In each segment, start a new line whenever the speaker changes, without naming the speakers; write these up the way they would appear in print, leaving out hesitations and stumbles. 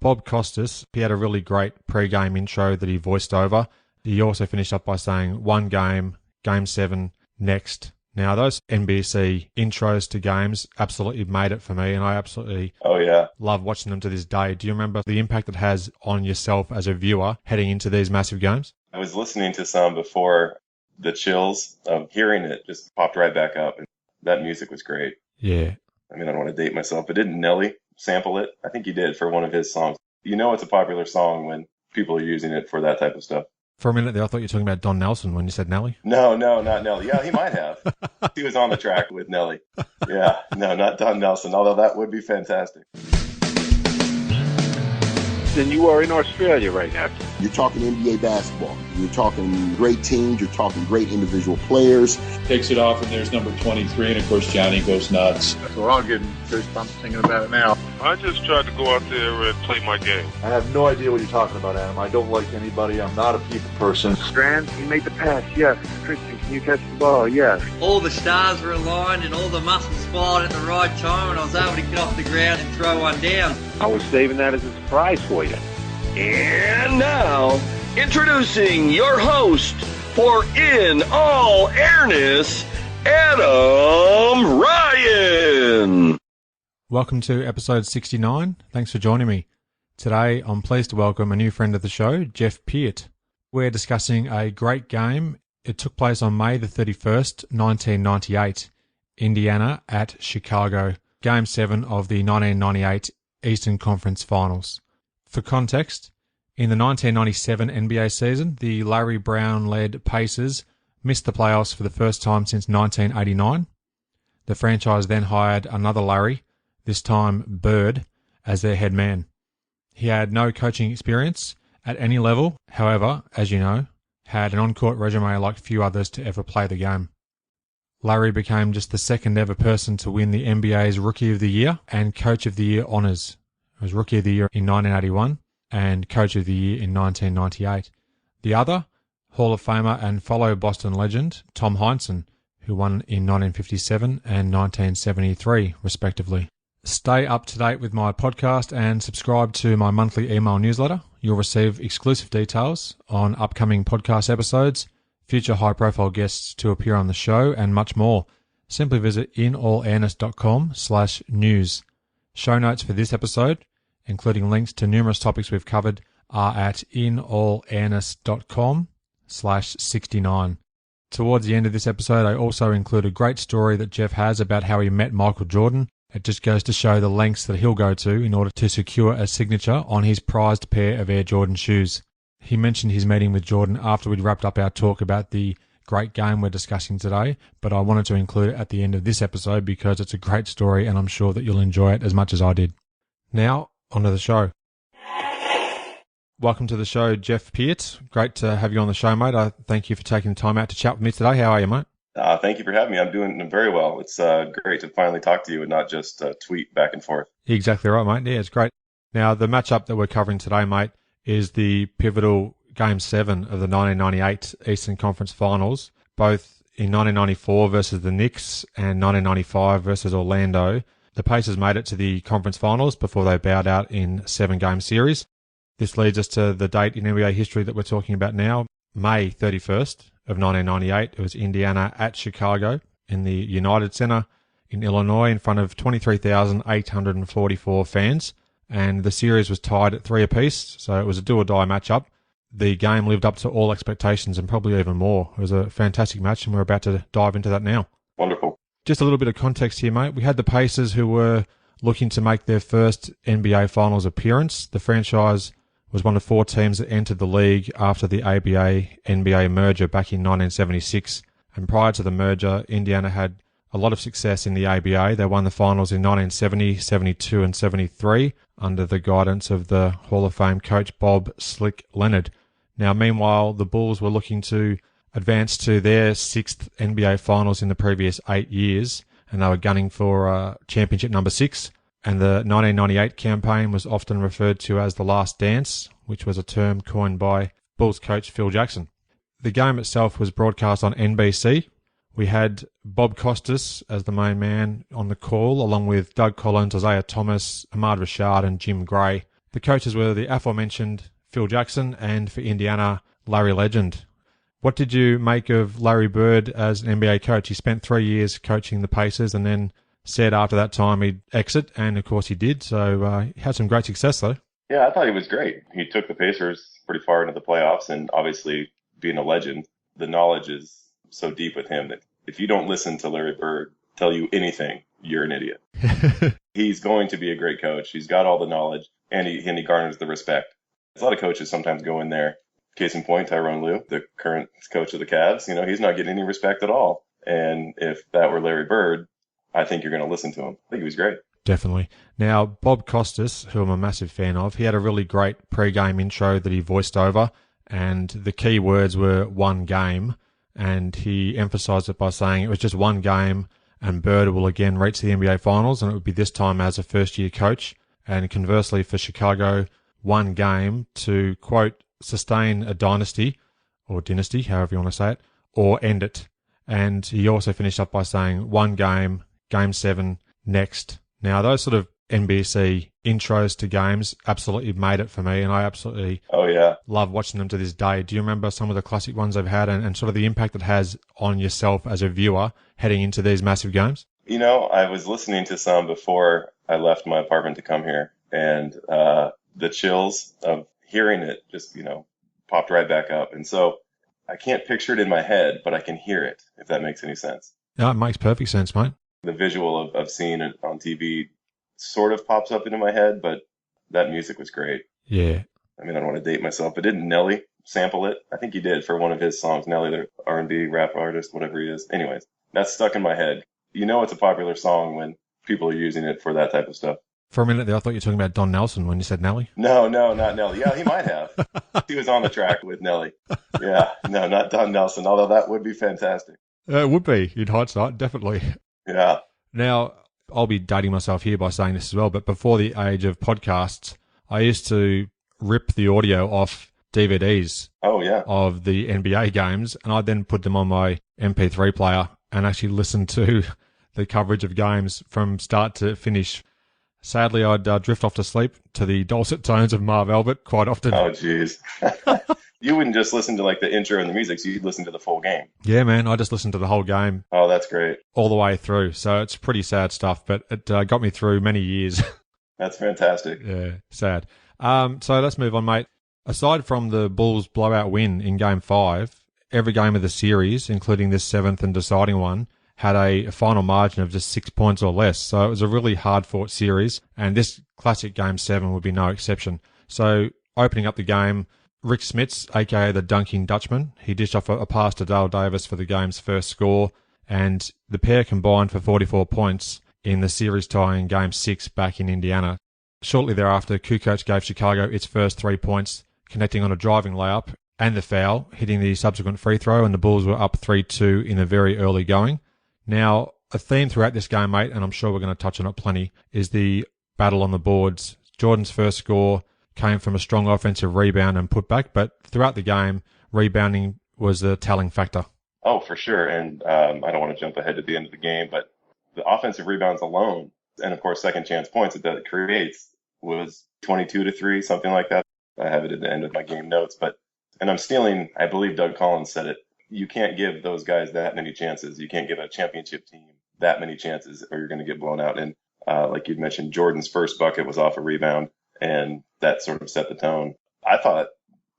BobCostas, he had a really great pre-game intro that he voiced over. He also finished up by saying, one game, Game 7, next. Now, those NBC intros to games absolutely made it for me, and I absolutely love watching them to this day. Do you remember the impact it has on yourself as a viewer heading into these massive games?
I was listening to some before the chills of hearing it just popped right back up, and that music was great.
Yeah.
I mean, I don't want to date myself, but didn't Nelly sample it? I think he did for one of his songs. You know it's a popular song when people are using it for that type of stuff.
For a minute there, I thought you were talking about Don Nelson when you said Nelly.
No, not Nelly. Yeah, he might have. He was on the track with Nelly. Yeah, no, not Don Nelson, although that would be fantastic.
Then you are in Australia right now.
You're talking NBA basketball. You're talking great teams. You're talking great individual players.
Takes it off, and there's number 23, and of course Johnny goes nuts.
So I'm getting goosebumps thinking about it now.
I just tried to go out there and play my game.
I have no idea what you're talking about, Adam. I don't like anybody. I'm not a people person.
Strand, you made the pass, yes. Christian, can you catch the ball? Yes.
All the stars were aligned and all the muscles fired at the right time, and I was able to get off the ground and throw one down.
I was saving that as a surprise for you.
And now, introducing your host for In All Airness, Adam Ryan.
Welcome to episode 69. Thanks for joining me. Today, I'm pleased to welcome a new friend of the show, Jeff Peart. We're discussing a great game. It took place on May the 31st, 1998, Indiana at Chicago, Game 7 of the 1998 Eastern Conference Finals. For context, in the 1997 NBA season, the Larry Brown-led Pacers missed the playoffs for the first time since 1989. The franchise then hired another Larry, this time Bird, as their head man. He had no coaching experience at any level, however, as you know, had an on-court resume like few others to ever play the game. Larry became just the second ever person to win the NBA's Rookie of the Year and Coach of the Year honours. He was Rookie of the Year in 1981 and Coach of the Year in 1998. The other, Hall of Famer and fellow Boston legend, Tom Heinsohn, who won in 1957 and 1973, respectively. Stay up to date with my podcast and subscribe to my monthly email newsletter. You'll receive exclusive details on upcoming podcast episodes, future high-profile guests to appear on the show, and much more. Simply visit inallairness.com/news. Show notes for this episode, including links to numerous topics we've covered, are at inallairness.com/69. Towards the end of this episode, I also include a great story that Jeff has about how he met Michael Jordan. It just goes to show the lengths that he'll go to in order to secure a signature on his prized pair of Air Jordan shoes. He mentioned his meeting with Jordan after we'd wrapped up our talk about the great game we're discussing today, but I wanted to include it at the end of this episode because it's a great story and I'm sure that you'll enjoy it as much as I did. Now, on to the show. Welcome to the show, Jeff Peart. Great to have you on the show, mate. I thank you for taking the time out to chat with me today. How are you, mate?
Thank you for having me. I'm doing very well. It's great to finally talk to you and not just tweet back and forth.
Exactly right, mate. Yeah, it's great. Now, the matchup that we're covering today, mate, is the pivotal Game 7 of the 1998 Eastern Conference Finals, both in 1994 versus the Knicks and 1995 versus Orlando. The Pacers made it to the conference finals before they bowed out in a 7-game series. This leads us to the date in NBA history that we're talking about now, May 31st of 1998. It was Indiana at Chicago in the United Center in Illinois in front of 23,844 fans. And the series was tied at 3 apiece, so it was a do-or-die matchup. The game lived up to all expectations and probably even more. It was a fantastic match, and we're about to dive into that now.
Wonderful.
Just a little bit of context here, mate. We had the Pacers who were looking to make their first NBA Finals appearance. The franchise was one of 4 teams that entered the league after the ABA-NBA merger back in 1976. And prior to the merger, Indiana had a lot of success in the ABA. They won the finals in 1970, 72 and 73 under the guidance of the Hall of Fame coach Bob Slick Leonard. Now, meanwhile, the Bulls were looking to advance to their 6th NBA Finals in the previous 8 years, and they were gunning for championship number 6. And the 1998 campaign was often referred to as the Last Dance, which was a term coined by Bulls coach Phil Jackson. The game itself was broadcast on NBC. We had BobCostas as the main man on the call, along with Doug Collins, Isiah Thomas, Ahmad, Rashad and Jim Gray. The coaches were the aforementioned Phil Jackson and for Indiana, Larry Legend. What did you make of Larry Bird as an NBA coach? He spent 3 years coaching the Pacers and then said after that time he'd exit, and of course he did. So he had some great success though.
Yeah, I thought he was great. He took the Pacers pretty far into the playoffs, and obviously being a legend, the knowledge is so deep with him that if you don't listen to Larry Bird tell you anything, you're an idiot. He's going to be a great coach. He's got all the knowledge, and he garners the respect. A lot of coaches sometimes go in there. Case in point, Tyronn Lue, the current coach of the Cavs, he's not getting any respect at all. And if that were Larry Bird, I think you're going to listen to him. I think he was great.
Definitely. Now, BobCostas, who I'm a massive fan of, he had a really great pre-game intro that he voiced over, and the key words were one game, and he emphasized it by saying it was just one game, and Bird will again reach the NBA Finals, and it would be this time as a first-year coach. And conversely for Chicago, one game to, quote, sustain a dynasty, or dynasty, however you want to say it, or end it. And he also finished up by saying one game, game 7, next. Now, those sort of NBC intros to games absolutely made it for me, and I absolutely love watching them to this day. Do you remember some of the classic ones they've had and sort of the impact it has on yourself as a viewer heading into these massive games?
I was listening to some before I left my apartment to come here, and the chills of hearing it just, popped right back up. And so I can't picture it in my head, but I can hear it, if that makes any sense.
Yeah, it makes perfect sense, mate.
The visual of seeing it on TV sort of pops up into my head, but that music was great.
Yeah.
I don't want to date myself, but didn't Nelly sample it? I think he did for one of his songs. Nelly, the R&B rap artist, whatever he is. Anyways, that's stuck in my head. It's a popular song when people are using it for that type of stuff.
For a minute there, I thought you were talking about Don Nelson when you said Nelly.
No, not Nelly. Yeah, he might have. He was on the track with Nelly. Yeah, no, not Don Nelson, although that would be fantastic.
It would be, in hindsight, definitely.
Yeah.
Now, I'll be dating myself here by saying this as well, but before the age of podcasts, I used to rip the audio off DVDs of the NBA games, and I'd then put them on my MP3 player and actually listen to the coverage of games from start to finish. Sadly, I'd drift off to sleep to the dulcet tones of Marv Albert quite often.
Oh, jeez. You wouldn't just listen to the intro and the music, so you'd listen to the full game.
Yeah, man. I just listened to the whole game.
Oh, that's great.
All the way through. So it's pretty sad stuff, but it got me through many years.
That's fantastic.
Yeah, sad. So let's move on, mate. Aside from the Bulls' blowout win in Game 5, every game of the series, including this 7th and deciding one, had a final margin of just 6 points or less. So it was a really hard-fought series, and this classic Game 7 would be no exception. So opening up the game, Rick Smits, a.k.a. the Dunking Dutchman, he dished off a pass to Dale Davis for the game's first score, and the pair combined for 44 points in the series-tying Game 6 back in Indiana. Shortly thereafter, Kukoc gave Chicago its first 3 points, connecting on a driving layup and the foul, hitting the subsequent free throw, and the Bulls were up 3-2 in the very early going. Now, a theme throughout this game, mate, and I'm sure we're going to touch on it plenty, is the battle on the boards. Jordan's first score came from a strong offensive rebound and putback, but throughout the game, rebounding was the telling factor.
Oh, for sure. And I don't want to jump ahead to the end of the game, but the offensive rebounds alone, and of course second chance points that it creates, was 22-3, something like that. I have it at the end of my game notes, and I'm stealing, I believe Doug Collins said it, you can't give those guys that many chances. You can't give a championship team that many chances or you're going to get blown out. And like you'd mentioned, Jordan's first bucket was off a rebound, and that sort of set the tone. I thought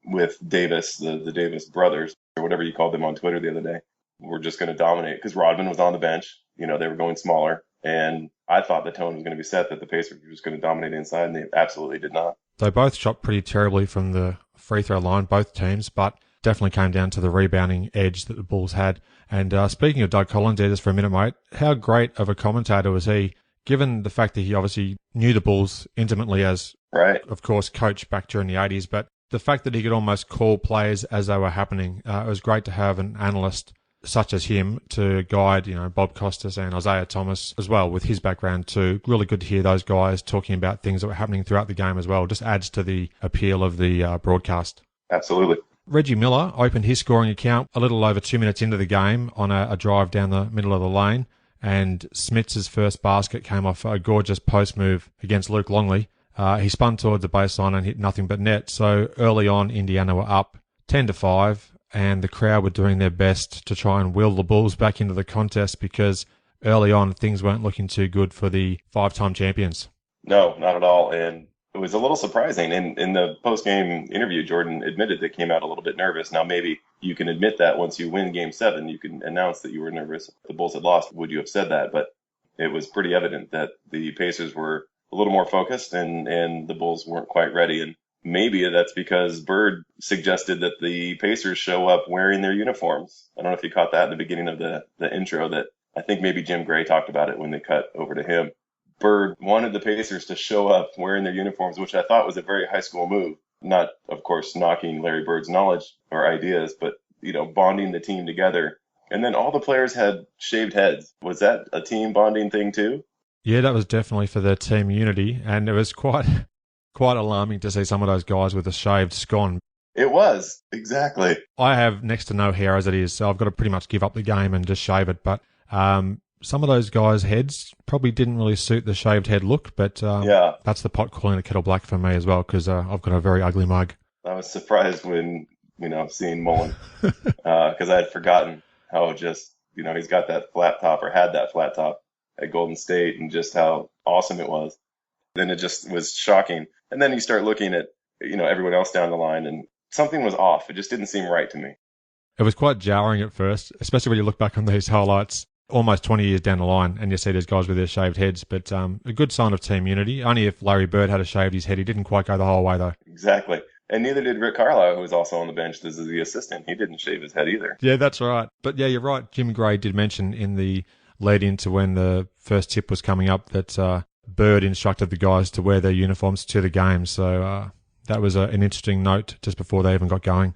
with Davis, the Davis brothers, or whatever you called them on Twitter the other day, were just going to dominate because Rodman was on the bench. They were going smaller. And I thought the tone was going to be set that the Pacers were just going to dominate inside, and they absolutely did not.
They both shot pretty terribly from the free throw line, both teams, but definitely came down to the rebounding edge that the Bulls had. And speaking of Doug Collins there just for a minute, mate, how great of a commentator was he, given the fact that he obviously knew the Bulls intimately as, of course, coach back during the 80s, but the fact that he could almost call players as they were happening. It was great to have an analyst such as him to guide, BobCostas and Isiah Thomas as well with his background too. Really good to hear those guys talking about things that were happening throughout the game as well. Just adds to the appeal of the broadcast.
Absolutely.
Reggie Miller opened his scoring account a little over 2 minutes into the game on a drive down the middle of the lane, and Smits' first basket came off a gorgeous post move against Luke Longley. He spun towards the baseline and hit nothing but net. So early on, Indiana were up 10-5, and the crowd were doing their best to try and will the Bulls back into the contest because early on things weren't looking too good for the 5-time champions.
No, not at all. And it was a little surprising. In the post-game interview, Jordan admitted they came out a little bit nervous. Now, maybe you can admit that once you win Game 7, you can announce that you were nervous. If the Bulls had lost, would you have said that? But it was pretty evident that the Pacers were a little more focused and the Bulls weren't quite ready. And maybe that's because Bird suggested that the Pacers show up wearing their uniforms. I don't know if you caught that in the beginning of the intro, that I think maybe Jim Gray talked about it when they cut over to him. Bird wanted the Pacers to show up wearing their uniforms, which I thought was a very high school move. Not, of course, knocking Larry Bird's knowledge or ideas, but, bonding the team together. And then all the players had shaved heads. Was that a team bonding thing too?
Yeah, that was definitely for their team unity, and it was quite alarming to see some of those guys with a shaved scone.
It was, exactly.
I have next to no hair as it is, so I've got to pretty much give up the game and just shave it. But some of those guys' heads probably didn't really suit the shaved head look, but that's the pot calling the kettle black for me as well, because I've got a very ugly mug.
I was surprised when, seeing Mullin, because I had forgotten how just, he's got that flat top, or had that flat top at Golden State, and just how awesome it was. Then it just was shocking. And then you start looking at, everyone else down the line, and something was off. It just didn't seem right to me.
It was quite jarring at first, especially when you look back on these highlights almost 20 years down the line and you see these guys with their shaved heads. But a good sign of team unity. Only if Larry Bird had shaved his head. He didn't quite go the whole way, though.
Exactly. And neither did Rick Carlisle, who was also on the bench. This is the assistant. He didn't shave his head either.
Yeah, that's right. But yeah, you're right. Jim Gray did mention in the lead into when the first tip was coming up that Bird instructed the guys to wear their uniforms to the game. So that was an interesting note just before they even got going.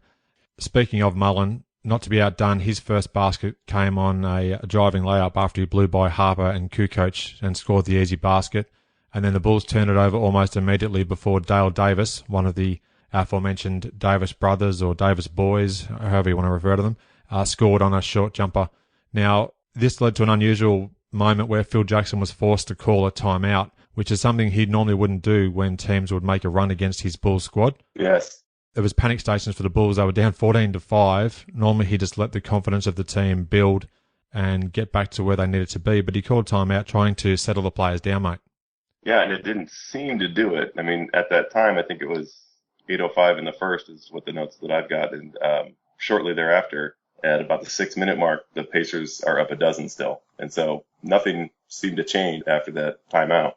Speaking of Mullin, not to be outdone, his first basket came on a driving layup after he blew by Harper and Kukoc and scored the easy basket. And then the Bulls turned it over almost immediately before Dale Davis, one of the aforementioned Davis brothers or Davis boys, however you want to refer to them, scored on a short jumper. Now, this led to an unusual moment where Phil Jackson was forced to call a timeout, which is something he normally wouldn't do when teams would make a run against his Bulls squad.
Yes.
There was panic stations for the Bulls. They were down 14-5. Normally, he just let the confidence of the team build and get back to where they needed to be. But he called timeout, trying to settle the players down, mate.
Yeah, and it didn't seem to do it. I mean, at that time, I think it was 8:05 in the first is what the notes that I've got. And shortly thereafter, at about the 6-minute mark, the Pacers are up a dozen still. And so nothing seemed to change after that timeout.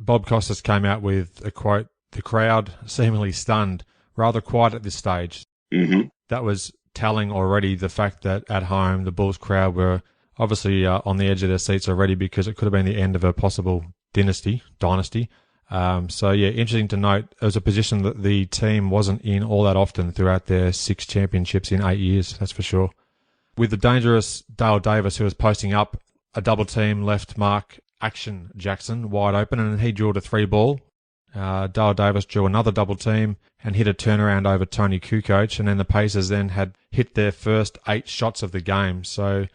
BobCostas came out with a quote, "The crowd seemingly stunned, rather quiet at this stage."
Mm-hmm.
That was telling already, the fact that at home the Bulls crowd were obviously on the edge of their seats already, because it could have been the end of a possible dynasty. So yeah, interesting to note. It was a position that the team wasn't in all that often throughout their 6 championships in 8 years, that's for sure. With the dangerous Dale Davis, who was posting up, a double team left Mark Action Jackson wide open, and he drilled a 3-ball. Dale Davis drew another double team and hit a turnaround over Toni Kukoc, and then the Pacers then had hit their first 8 shots of the game. So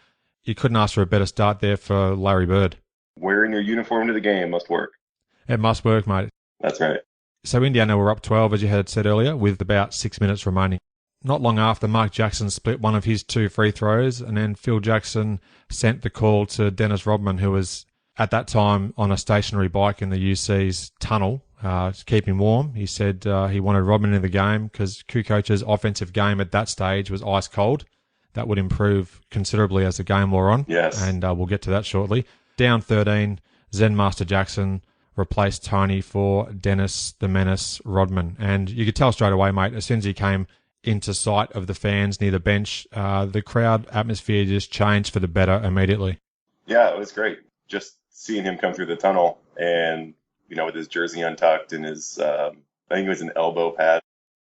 you couldn't ask for a better start there for Larry Bird.
Wearing your uniform to the game must work.
It must work, mate.
That's right.
So Indiana were up 12, as you had said earlier, with about 6 minutes remaining. Not long after, Mark Jackson split one of his 2 free throws, and then Phil Jackson sent the call to Dennis Rodman, who was at that time on a stationary bike in the UC's tunnel to keep him warm. He said he wanted Rodman in the game because Kukoc's offensive game at that stage was ice cold. That would improve considerably as the game wore on.
Yes.
And we'll get to that shortly. Down 13, Zen Master Jackson replaced Toni for Dennis the Menace Rodman. And you could tell straight away, mate, as soon as he came into sight of the fans near the bench, the crowd atmosphere just changed for the better immediately.
Yeah, it was great. Just seeing him come through the tunnel and, with his jersey untucked and his, I think it was an elbow pad.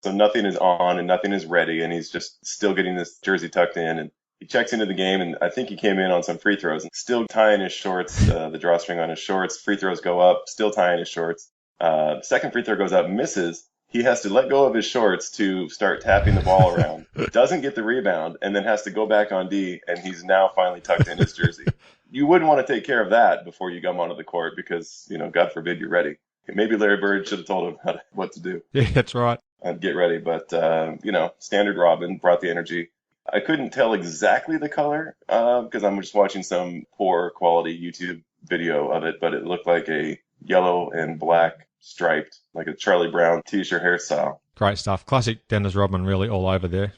So nothing is on and nothing is ready, and he's just still getting this jersey tucked in. And he checks into the game, and I think he came in on some free throws and still tying his shorts, the drawstring on his shorts. Free throws go up, still tying his shorts. Second free throw goes up, misses. He has to let go of his shorts to start tapping the ball around. Doesn't get the rebound, and then has to go back on D, and he's now finally tucked in his jersey. You wouldn't want to take care of that before you come onto the court because, God forbid you're ready. Maybe Larry Bird should have told him what to do.
Yeah, that's right.
And get ready. But, standard Robin brought the energy. I couldn't tell exactly the color because I'm just watching some poor quality YouTube video of it, but it looked like a yellow and black striped, like a Charlie Brown t-shirt hairstyle.
Great stuff. Classic Dennis Rodman really all over there.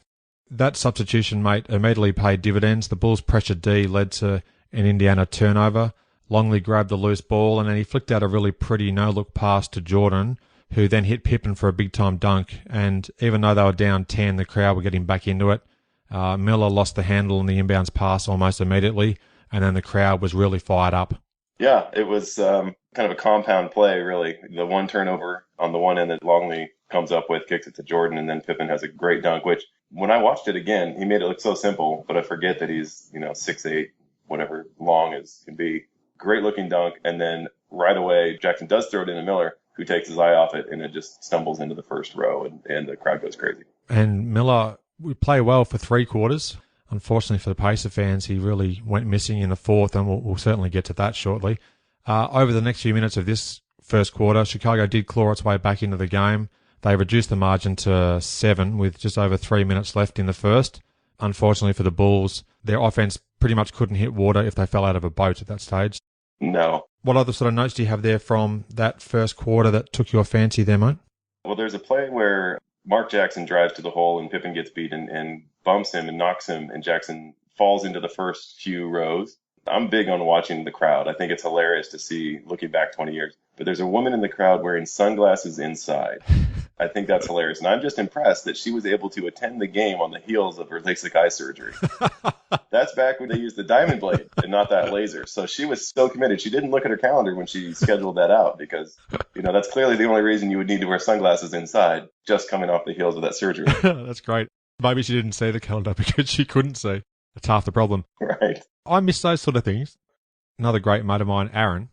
That substitution, mate, immediately paid dividends. The Bulls' pressure D led to an Indiana turnover. Longley grabbed the loose ball and then he flicked out a really pretty no-look pass to Jordan, who then hit Pippen for a big-time dunk. And even though they were down 10, the crowd were getting back into it. Miller lost the handle on the inbounds pass almost immediately, and then the crowd was really fired up.
Yeah, it was kind of a compound play, really. The one turnover on the one end that Longley comes up with, kicks it to Jordan, and then Pippen has a great dunk, which when I watched it again, he made it look so simple, but I forget that he's, 6'8", whatever long as can be. Great looking dunk, and then right away, Jackson does throw it into Miller, who takes his eye off it, and it just stumbles into the first row, and the crowd goes crazy.
And Miller would play well for 3 quarters. Unfortunately for the Pacer fans, he really went missing in the fourth, and we'll certainly get to that shortly. Over the next few minutes of this first quarter, Chicago did claw its way back into the game. They reduced the margin to 7 with just over 3 minutes left in the first. Unfortunately for the Bulls, their offense pretty much couldn't hit water if they fell out of a boat at that stage.
No.
What other sort of notes do you have there from that first quarter that took your fancy there, mate?
Well, there's a play where Mark Jackson drives to the hole and Pippen gets beat and bumps him and knocks him, and Jackson falls into the first few rows. I'm big on watching the crowd. I think it's hilarious to see looking back 20 years. But there's a woman in the crowd wearing sunglasses inside. I think that's hilarious. And I'm just impressed that she was able to attend the game on the heels of her LASIK eye surgery. That's back when they used the diamond blade and not that laser. So she was so committed. She didn't look at her calendar when she scheduled that out because, that's clearly the only reason you would need to wear sunglasses inside, just coming off the heels of that surgery.
That's great. Maybe she didn't see the calendar because she couldn't see. That's half the problem.
Right.
I miss those sort of things. Another great mate of mine, Aaron,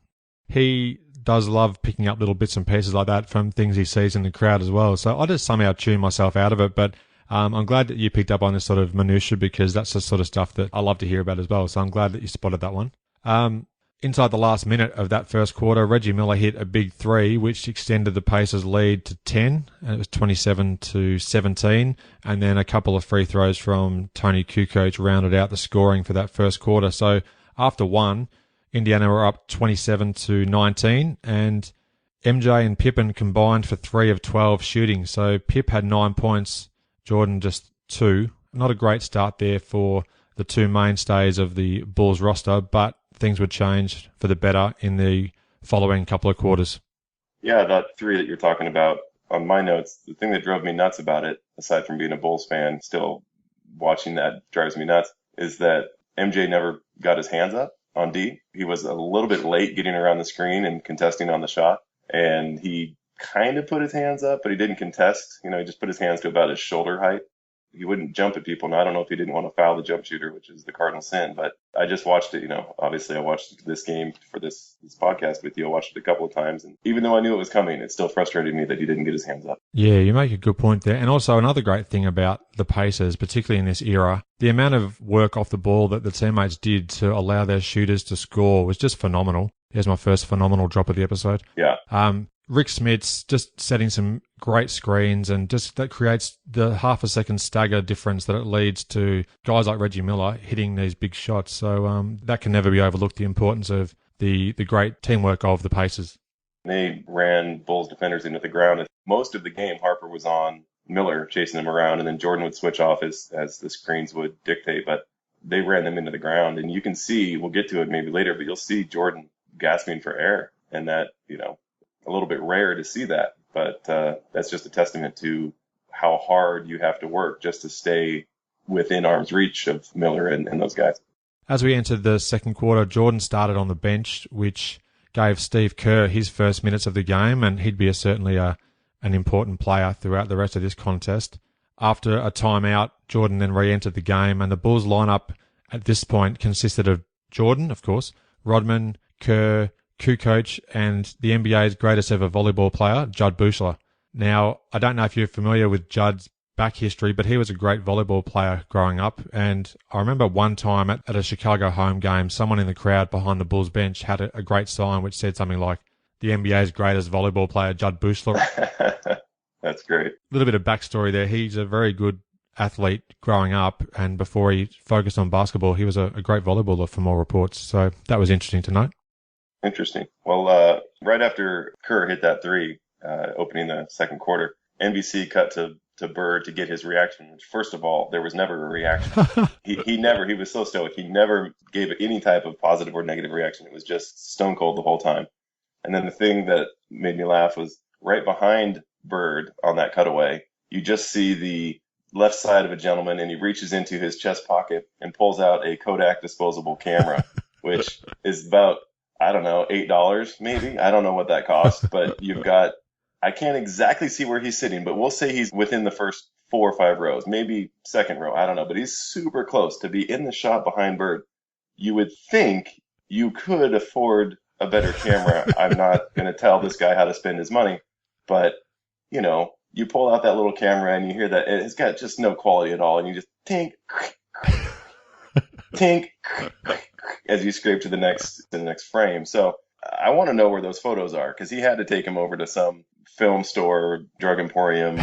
he does love picking up little bits and pieces like that from things he sees in the crowd as well. So I just somehow tune myself out of it. But I'm glad that you picked up on this sort of minutiae because that's the sort of stuff that I love to hear about as well. So I'm glad that you spotted that one. Inside the last minute of that first quarter, Reggie Miller hit a big 3, which extended the Pacers' lead to 10. And it was 27-17. And then a couple of free throws from Toni Kukoc rounded out the scoring for that first quarter. So after one, Indiana were up 27-19, and MJ and Pippen combined for 3 of 12 shooting. So Pip had 9 points, Jordan just 2. Not a great start there for the two mainstays of the Bulls roster, but things would change for the better in the following couple of quarters.
Yeah, that 3 that you're talking about, on my notes, the thing that drove me nuts about it, aside from being a Bulls fan, still watching that drives me nuts, is that MJ never got his hands up on D. He was a little bit late getting around the screen and contesting on the shot, and he kind of put his hands up, but he didn't contest. He just put his hands to about his shoulder height. He wouldn't jump at people. Now, I don't know if he didn't want to foul the jump shooter, which is the cardinal sin, but I just watched it. Obviously I watched this game for this podcast with you. I watched it a couple of times, and even though I knew it was coming, it still frustrated me that he didn't get his hands up.
Yeah, you make a good point there. And also another great thing about the Pacers, particularly in this era, the amount of work off the ball that the teammates did to allow their shooters to score was just phenomenal. Here's my first phenomenal drop of the episode.
Yeah.
Rick Smits just setting some great screens, and just that creates the half a second stagger difference that it leads to guys like Reggie Miller hitting these big shots. So that can never be overlooked, the importance of the great teamwork of the Pacers.
They ran Bulls defenders into the ground. Most of the game, Harper was on Miller chasing him around, and then Jordan would switch off as the screens would dictate, but they ran them into the ground. And you can see, we'll get to it maybe later, but you'll see Jordan gasping for air, and that, a little bit rare to see that, but that's just a testament to how hard you have to work just to stay within arm's reach of Miller and those guys.
As we entered the second quarter, Jordan started on the bench, which gave Steve Kerr his first minutes of the game, and he'd be certainly an important player throughout the rest of this contest. After a timeout, Jordan then re-entered the game, and the Bulls lineup at this point consisted of Jordan, of course, Rodman, Kerr, Kukoc, and the NBA's greatest ever volleyball player, Judd Buechler. Now, I don't know if you're familiar with Judd's back history, but he was a great volleyball player growing up. And I remember one time at a Chicago home game, someone in the crowd behind the Bulls bench had a great sign which said something like, the NBA's greatest volleyball player, Judd Buechler.
That's great.
A little bit of backstory there. He's a very good athlete growing up, and before he focused on basketball, he was a great volleyballer from all reports. So that was interesting to note.
Interesting. Well, right after Kerr hit that three, opening the second quarter, NBC cut to Bird to get his reaction, which, first of all, there was never a reaction. He was so stoic. He never gave any type of positive or negative reaction. It was just stone cold the whole time. And then the thing that made me laugh was right behind Bird on that cutaway, you just see the left side of a gentleman, and he reaches into his chest pocket and pulls out a Kodak disposable camera, which is about, I don't know, $8 maybe. I don't know what that costs, but I can't exactly see where he's sitting, but we'll say he's within the first 4 or 5 rows, maybe second row. I don't know, but he's super close to be in the shot behind Bird. You would think you could afford a better camera. I'm not going to tell this guy how to spend his money, but you pull out that little camera and you hear that it's got just no quality at all. And you just tink, tink, as you scrape to the next frame. So I want to know where those photos are, because he had to take them over to some film store, drug emporium,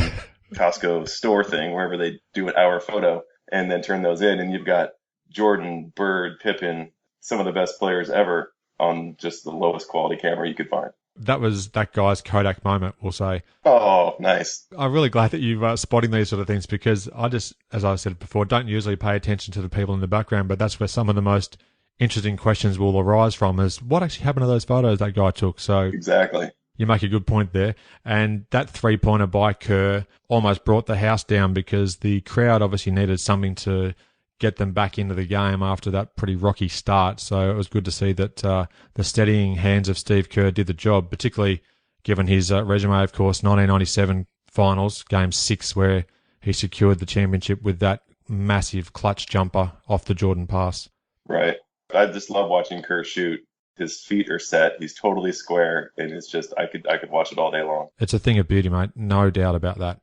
Costco store thing, wherever they do an hour photo, and then turn those in. And you've got Jordan, Bird, Pippen, some of the best players ever on just the lowest quality camera you could find.
That was that guy's Kodak moment, we'll say.
Oh, nice.
I'm really glad that you're spotting these sort of things, because I just, as I said before, don't usually pay attention to the people in the background, but that's where some of the most interesting questions will arise from, is what actually happened to those photos that guy took. So
exactly.
You make a good point there. And that three-pointer by Kerr almost brought the house down, because the crowd obviously needed something to get them back into the game after that pretty rocky start. So it was good to see that the steadying hands of Steve Kerr did the job, particularly given his resume, of course, 1997 finals, game 6, where he secured the championship with that massive clutch jumper off the Jordan pass.
Right. I just love watching Kerr shoot. His feet are set. He's totally square, and it's just I could watch it all day long.
It's a thing of beauty, mate. No doubt about that.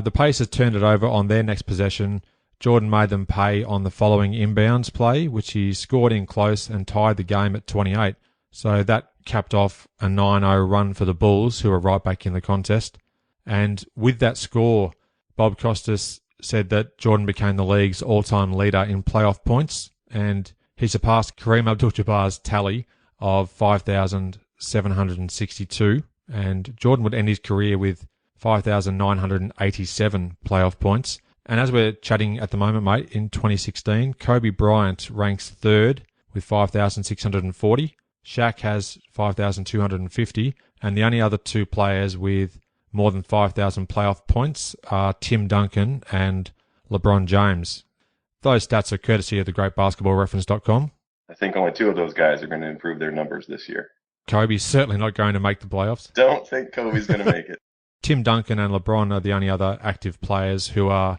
The Pacers turned it over on their next possession. Jordan made them pay on the following inbounds play, which he scored in close and tied the game at 28. So that capped off a 9-0 run for the Bulls, who were right back in the contest. And with that score, BobCostas said that Jordan became the league's all-time leader in playoff points, and he surpassed Kareem Abdul-Jabbar's tally of 5,762, and Jordan would end his career with 5,987 playoff points. And as we're chatting at the moment, mate, in 2016, Kobe Bryant ranks third with 5,640. Shaq has 5,250, and the only other two players with more than 5,000 playoff points are Tim Duncan and LeBron James. Those stats are courtesy of the great basketballreference.com.
I think only 2 of those guys are going to improve their numbers this year.
Kobe's certainly not going to make the playoffs.
Don't think Kobe's going to make it.
Tim Duncan and LeBron are the only other active players who are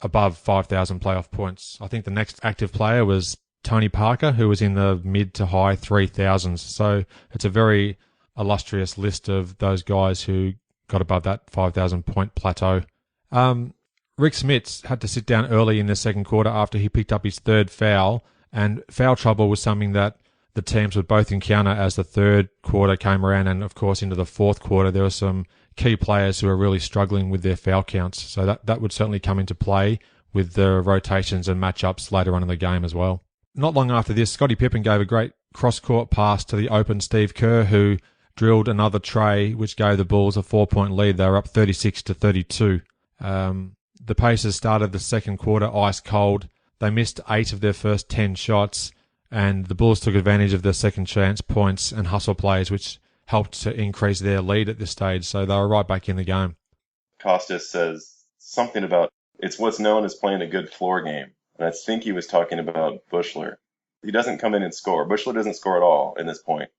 above 5,000 playoff points. I think the next active player was Tony Parker, who was in the mid to high 3,000s. So it's a very illustrious list of those guys who got above that 5,000 point plateau. Rick Smits had to sit down early in the second quarter after he picked up his third foul, and foul trouble was something that the teams would both encounter as the third quarter came around, and of course into the fourth quarter there were some key players who were really struggling with their foul counts. So that would certainly come into play with the rotations and matchups later on in the game as well. Not long after this, Scottie Pippen gave a great cross-court pass to the open Steve Kerr, who drilled another tray, which gave the Bulls a 4-point lead. They were up 36-32. The Pacers started the second quarter ice cold. They missed 8 of their first 10 shots, and the Bulls took advantage of their second chance points and hustle plays, which helped to increase their lead at this stage. So they were right back in the game.
Costas says something about it's what's known as playing a good floor game. And I think he was talking about Buechler. He doesn't come in and score. Buechler doesn't score at all in this point,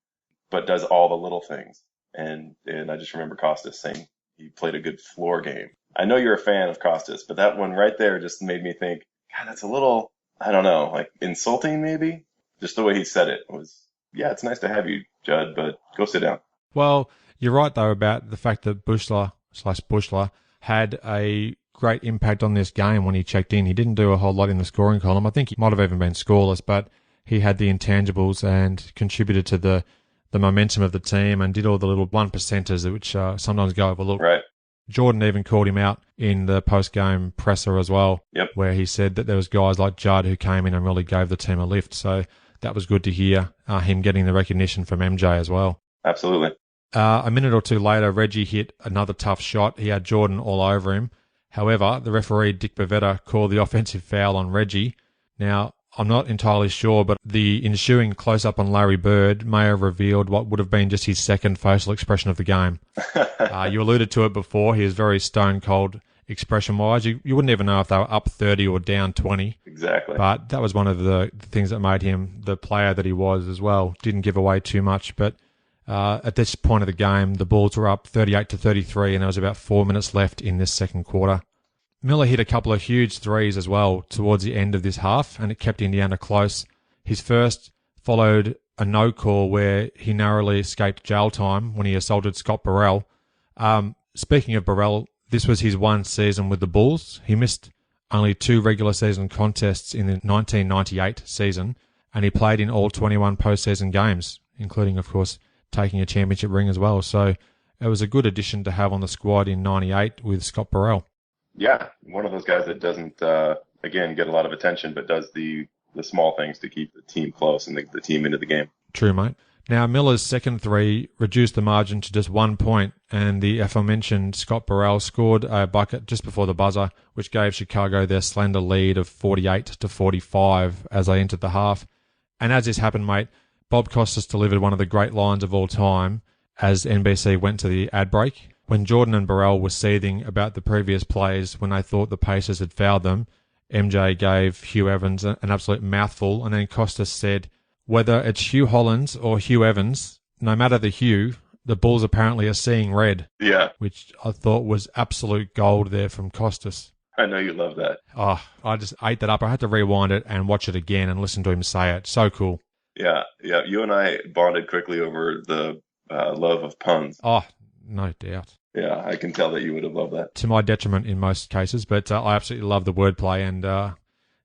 but does all the little things. And I just remember Costas saying he played a good floor game. I know you're a fan of Costas, but that one right there just made me think, God, that's a little, I don't know, like insulting maybe? Just the way he said it was, yeah, it's nice to have you, Judd, but go sit down.
Well, you're right, though, about the fact that Buechler had a great impact on this game when he checked in. He didn't do a whole lot in the scoring column. I think he might have even been scoreless, but he had the intangibles and contributed to the the momentum of the team and did all the little one percenters, which sometimes go overlooked.
Right.
Jordan even called him out in the post-game presser as well, where he said that there was guys like Judd who came in and really gave the team a lift. So that was good to hear, him getting the recognition from MJ as well.
Absolutely.
A minute or two later, Reggie hit another tough shot. He had Jordan all over him. However, the referee, Dick Bavetta, called the offensive foul on Reggie. Now, I'm not entirely sure, but the ensuing close-up on Larry Bird may have revealed what would have been just his second facial expression of the game. You alluded to it before. He was very stone-cold expression-wise. You wouldn't even know if they were up 30 or down 20.
Exactly.
But that was one of the things that made him the player that he was as well. Didn't give away too much, but at this point of the game, the Bulls were up 38-33, and there was about 4 minutes left in this second quarter. Miller hit a couple of huge threes as well towards the end of this half, and it kept Indiana close. His first followed a no call where he narrowly escaped jail time when he assaulted Scott Burrell. Speaking of Burrell, this was his one season with the Bulls. He missed only 2 regular season contests in the 1998 season, and he played in all 21 postseason games, including, of course, taking a championship ring as well. So it was a good addition to have on the squad in 98 with Scott Burrell.
Yeah, one of those guys that doesn't, again, get a lot of attention, but does the small things to keep the team close and the team into the game.
True, mate. Now, Miller's second three reduced the margin to just 1 point, and the aforementioned Scott Burrell scored a bucket just before the buzzer, which gave Chicago their slender lead of 48-45 as they entered the half. And as this happened, mate, BobCostas delivered one of the great lines of all time as NBC went to the ad break. When Jordan and Burrell were seething about the previous plays when they thought the Pacers had fouled them, MJ gave Hugh Evans an absolute mouthful, and then Costas said, whether it's Hugh Hollins or Hugh Evans, no matter the hue, the Bulls apparently are seeing red.
Yeah.
Which I thought was absolute gold there from Costas.
I know you love that.
Oh, I just ate that up. I had to rewind it and watch it again and listen to him say it. So cool.
Yeah. You and I bonded quickly over the love of puns.
Oh, no doubt.
Yeah, I can tell that you would have loved that.
To my detriment in most cases, but I absolutely love the wordplay, and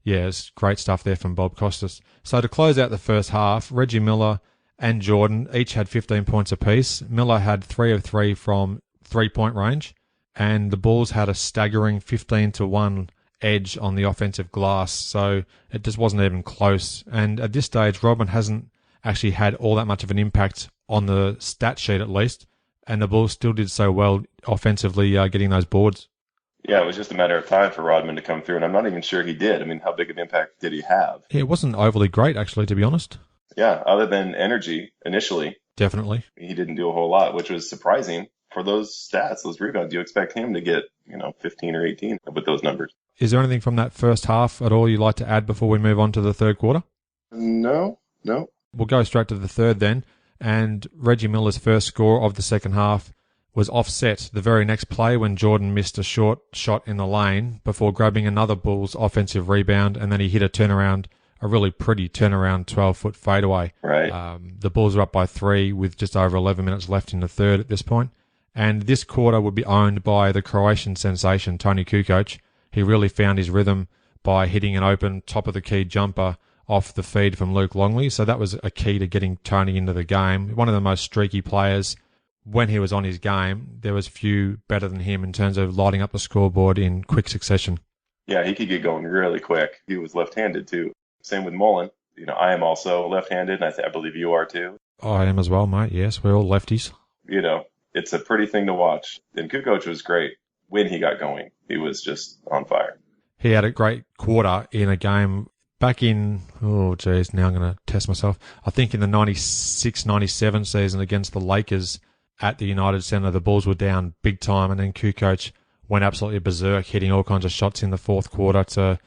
it's great stuff there from Bob Costas. So to close out the first half, Reggie Miller and Jordan each had 15 points apiece. Miller had 3 of 3 from 3-point range, and the Bulls had a staggering 15-1 edge on the offensive glass, so it just wasn't even close. And at this stage, Rodman hasn't actually had all that much of an impact on the stat sheet at least, and the Bulls still did so well offensively getting those boards.
Yeah, it was just a matter of time for Rodman to come through, and I'm not even sure he did. I mean, how big of an impact did he have?
Yeah, it wasn't overly great, actually, to be honest.
Yeah, other than energy initially.
Definitely.
He didn't do a whole lot, which was surprising. For those stats, those rebounds, you expect him to get, 15 or 18 with those numbers.
Is there anything from that first half at all you'd like to add before we move on to the third quarter?
No.
We'll go straight to the third then. And Reggie Miller's first score of the second half was offset the very next play when Jordan missed a short shot in the lane before grabbing another Bulls offensive rebound, and then he hit a really pretty turnaround 12-foot fadeaway.
Right.
The Bulls are up by 3 with just over 11 minutes left in the third at this point. And this quarter would be owned by the Croatian sensation, Toni Kukoc. He really found his rhythm by hitting an open top-of-the-key jumper off the feed from Luke Longley. So that was a key to getting Toni into the game. One of the most streaky players. When he was on his game, there was few better than him in terms of lighting up the scoreboard in quick succession.
Yeah, he could get going really quick. He was left-handed, too. Same with Mullin. I am also left-handed, and I believe you are, too.
I am as well, mate. Yes, we're all lefties.
It's a pretty thing to watch. And Kukoc was great when he got going. He was just on fire.
He had a great quarter in a game back in, now I'm going to test myself. I think in the 96-97 season against the Lakers at the United Center, the Bulls were down big time, and then Kukoc went absolutely berserk, hitting all kinds of shots in the fourth quarter to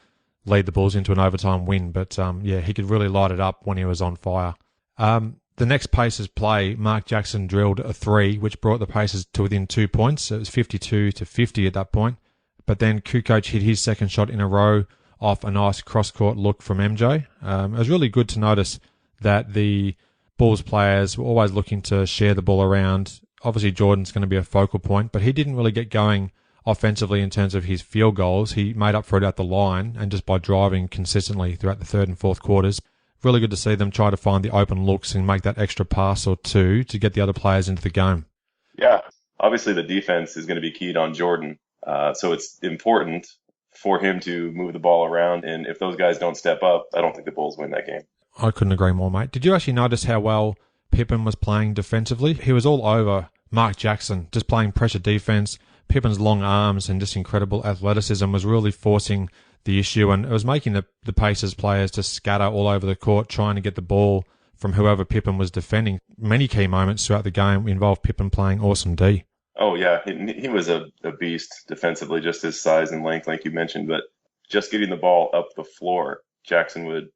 lead the Bulls into an overtime win. But, he could really light it up when he was on fire. The next Pacers play, Mark Jackson drilled a 3, which brought the Pacers to within 2 points. It was 52-50 at that point. But then Kukoc hit his second shot in a row off a nice cross-court look from MJ. It was really good to notice that the Bulls players were always looking to share the ball around. Obviously, Jordan's going to be a focal point, but he didn't really get going offensively in terms of his field goals. He made up for it at the line and just by driving consistently throughout the third and fourth quarters. really good to see them try to find the open looks and make that extra pass or two to get the other players into the game.
Yeah, obviously the defense is going to be keyed on Jordan. So it's important for him to move the ball around. And if those guys don't step up, I don't think the Bulls win that game.
I couldn't agree more, mate. Did you actually notice how well Pippen was playing defensively? He was all over Mark Jackson, just playing pressure defense. Pippen's long arms and just incredible athleticism was really forcing the issue, and it was making the Pacers players just scatter all over the court trying to get the ball from whoever Pippen was defending. Many key moments throughout the game involved Pippen playing awesome D.
Oh, yeah. He was a beast defensively, just his size and length, like you mentioned. But just getting the ball up the floor, Jackson would,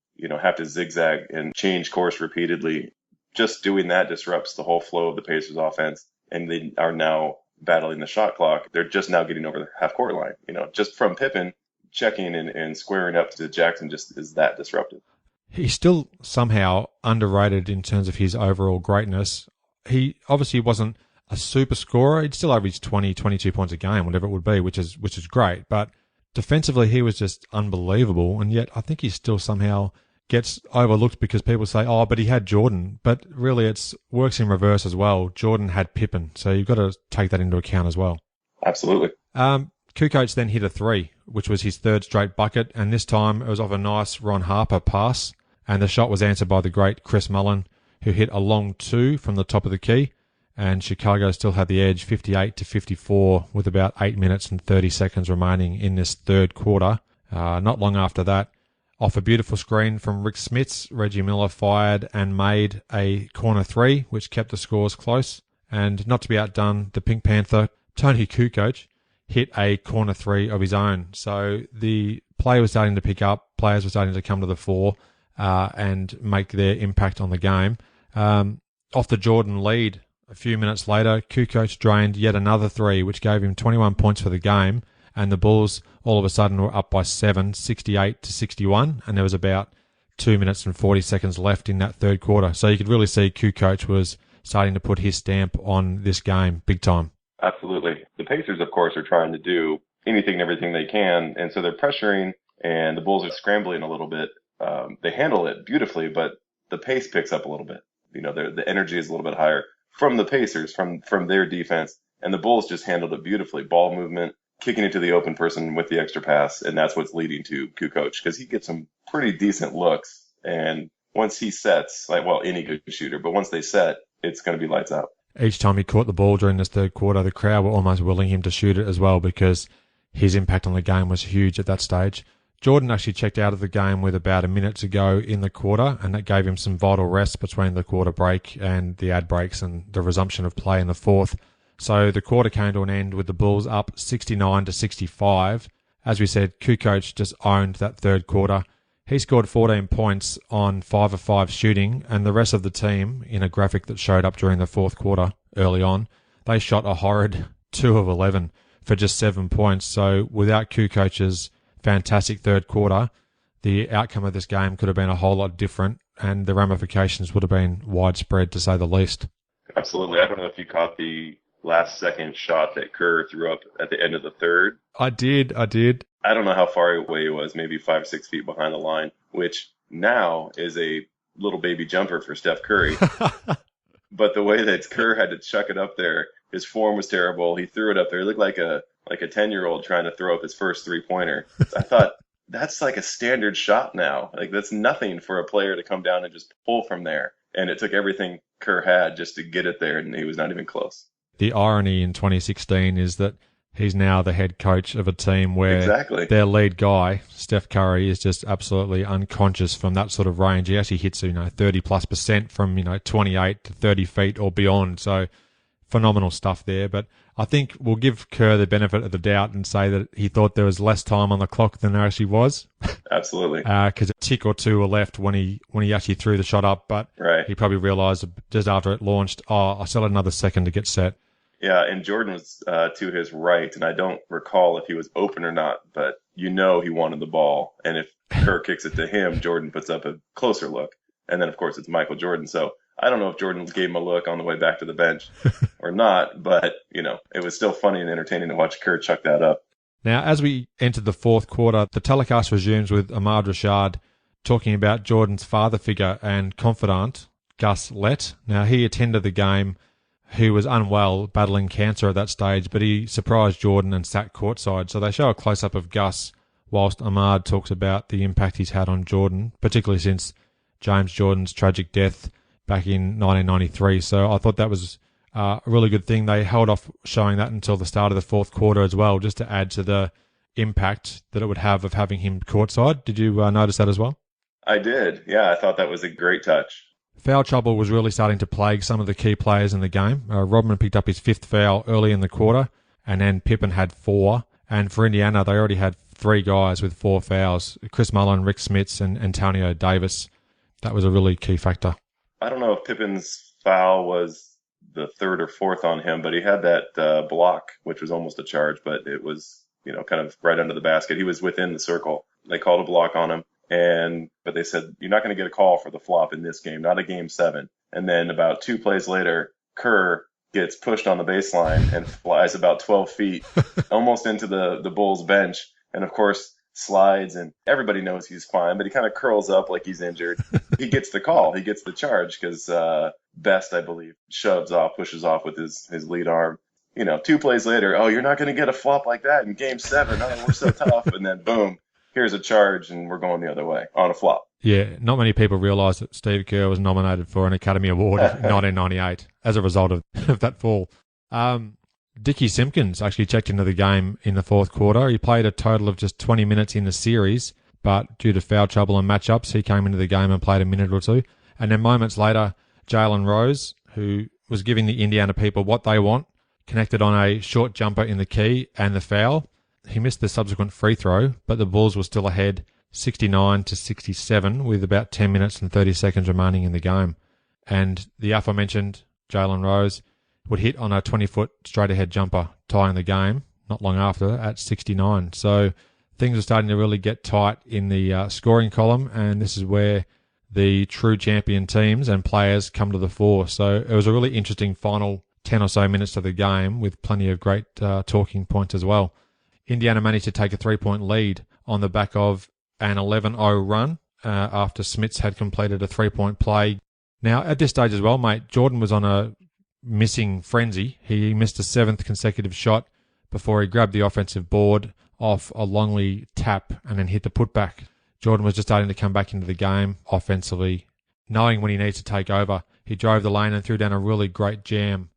have to zigzag and change course repeatedly. Just doing that disrupts the whole flow of the Pacers offense. And they are now battling the shot clock. They're just now getting over the half-court line. Just from Pippen, checking and squaring up to Jackson just is that disruptive.
He's still somehow underrated in terms of his overall greatness. He obviously wasn't a super scorer. He'd still average 20, 22 points a game, whatever it would be, which is great. But defensively, he was just unbelievable. And yet I think he still somehow gets overlooked because people say, oh, but he had Jordan. But really, it works in reverse as well. Jordan had Pippen. So you've got to take that into account as well.
Absolutely.
Kukoc then hit a three, which was his third straight bucket. And this time it was off a nice Ron Harper pass. And the shot was answered by the great Chris Mullin, who hit a long two from the top of the key. And Chicago still had the edge 58-54 with about 8 minutes and 30 seconds remaining in this third quarter. Not long after that, off a beautiful screen from Rick Smits, Reggie Miller fired and made a corner three, which kept the scores close. And not to be outdone, the Pink Panther, Toni Kukoc, hit a corner three of his own. So the play was starting to pick up, players were starting to come to the fore and make their impact on the game. Off the Jordan lead, a few minutes later, Kukoc drained yet another three, which gave him 21 points for the game, and the Bulls all of a sudden were up by 7, 68-61, and there was about 2 minutes and 40 seconds left in that third quarter. So you could really see Kukoc was starting to put his stamp on this game big time.
Absolutely. The Pacers, of course, are trying to do anything and everything they can, and so they're pressuring, and the Bulls are scrambling a little bit. They handle it beautifully, but the pace picks up a little bit. The energy is a little bit higher from the Pacers, from their defense, and the Bulls just handled it beautifully. Ball movement, kicking it to the open person with the extra pass, and that's what's leading to Kukoc, because he gets some pretty decent looks, and once he sets, any good shooter, but once they set, it's going to be lights out.
Each time he caught the ball during this third quarter, the crowd were almost willing him to shoot it as well because his impact on the game was huge at that stage. Jordan actually checked out of the game with about a minute to go in the quarter, and that gave him some vital rest between the quarter break and the ad breaks and the resumption of play in the fourth. So the quarter came to an end with the Bulls up 69-65. As we said, Kukoc just owned that third quarter. He scored 14 points on 5 of 5 shooting, and the rest of the team, in a graphic that showed up during the fourth quarter early on, they shot a horrid 2 of 11 for just 7 points. So without Kukoc's fantastic third quarter, the outcome of this game could have been a whole lot different, and the ramifications would have been widespread, to say the least.
Absolutely. I don't know if you caught the last-second shot that Kerr threw up at the end of the third.
I did.
I don't know how far away it was, maybe 5 or 6 feet behind the line, which now is a little baby jumper for Steph Curry. But the way that Kerr had to chuck it up there, his form was terrible. He threw it up there. It looked like a 10-year-old trying to throw up his first three-pointer. I thought, that's like a standard shot now. That's nothing for a player to come down and just pull from there. And it took everything Kerr had just to get it there, and he was not even close.
The irony in 2016 is that he's now the head coach of a team where their lead guy, Steph Curry, is just absolutely unconscious from that sort of range. He actually hits 30+% from 28 to 30 feet or beyond. So phenomenal stuff there. But I think we'll give Kerr the benefit of the doubt and say that he thought there was less time on the clock than there actually was.
Absolutely.
Because a tick or two were left when he actually threw the shot up. But he probably realised just after it launched, I still had another second to get set.
Yeah, and Jordan was to his right, and I don't recall if he was open or not, but he wanted the ball. And if Kerr kicks it to him, Jordan puts up a closer look. And then, of course, it's Michael Jordan. So I don't know if Jordan gave him a look on the way back to the bench or not, but, it was still funny and entertaining to watch Kerr chuck that up.
Now, as we entered the fourth quarter, the telecast resumes with Ahmad Rashad talking about Jordan's father figure and confidant, Gus Lett. Now, he attended the game. He was unwell, battling cancer at that stage, but he surprised Jordan and sat courtside. So they show a close-up of Gus whilst Ahmad talks about the impact he's had on Jordan, particularly since James Jordan's tragic death back in 1993. So I thought that was a really good thing. They held off showing that until the start of the fourth quarter as well, just to add to the impact that it would have of having him courtside. Did you notice that as well?
I did. Yeah, I thought that was a great touch.
Foul trouble was really starting to plague some of the key players in the game. Rodman picked up his 5th foul early in the quarter, and then Pippen had 4. And for Indiana, they already had 3 guys with 4 fouls, Chris Mullin, Rick Smits, and Antonio Davis. That was a really key factor.
I don't know if Pippen's foul was the 3rd or 4th on him, but he had that block, which was almost a charge, but it was, kind of right under the basket. He was within the circle. They called a block on him. But they said, you're not going to get a call for the flop in this game, not a game 7. And then about 2 plays later, Kerr gets pushed on the baseline and flies about 12 feet almost into the Bulls bench. And of course, slides, and everybody knows he's fine, but he kind of curls up like he's injured. He gets the call. He gets the charge because Best, I believe, pushes off with his lead arm. 2 plays later, oh, you're not going to get a flop like that in game 7. Oh, we're so tough. And then boom. Here's a charge, and we're going the other way on a flop.
Yeah, not many people realise that Steve Kerr was nominated for an Academy Award in 1998 as a result of that fall. Dickie Simpkins actually checked into the game in the fourth quarter. He played a total of just 20 minutes in the series, but due to foul trouble and matchups, he came into the game and played a minute or 2. And then moments later, Jalen Rose, who was giving the Indiana people what they want, connected on a short jumper in the key and the foul. He missed the subsequent free throw, but the Bulls were still ahead 69-67 with about 10 minutes and 30 seconds remaining in the game. And the aforementioned Jalen Rose would hit on a 20-foot straight-ahead jumper, tying the game not long after at 69. So things are starting to really get tight in the scoring column, and this is where the true champion teams and players come to the fore. So it was a really interesting final 10 or so minutes of the game with plenty of great talking points as well. Indiana managed to take a 3-point lead on the back of an 11-0 run after Smits had completed a 3-point play. Now, at this stage as well, mate, Jordan was on a missing frenzy. He missed a 7th consecutive shot before he grabbed the offensive board off a Longley tap and then hit the putback. Jordan was just starting to come back into the game offensively. Knowing when he needs to take over, he drove the lane and threw down a really great jam,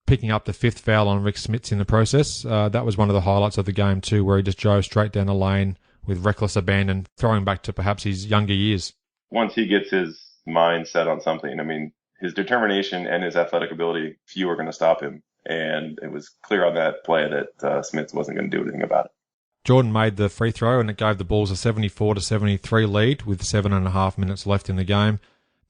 picking up the 5th foul on Rick Smits in the process. That was one of the highlights of the game too, where he just drove straight down the lane with reckless abandon, throwing back to perhaps his younger years.
Once he gets his mind set on something, his determination and his athletic ability, few are going to stop him. And it was clear on that play that Smits wasn't going to do anything about it.
Jordan made the free throw, and it gave the Bulls a 74-73 lead with 7.5 minutes left in the game.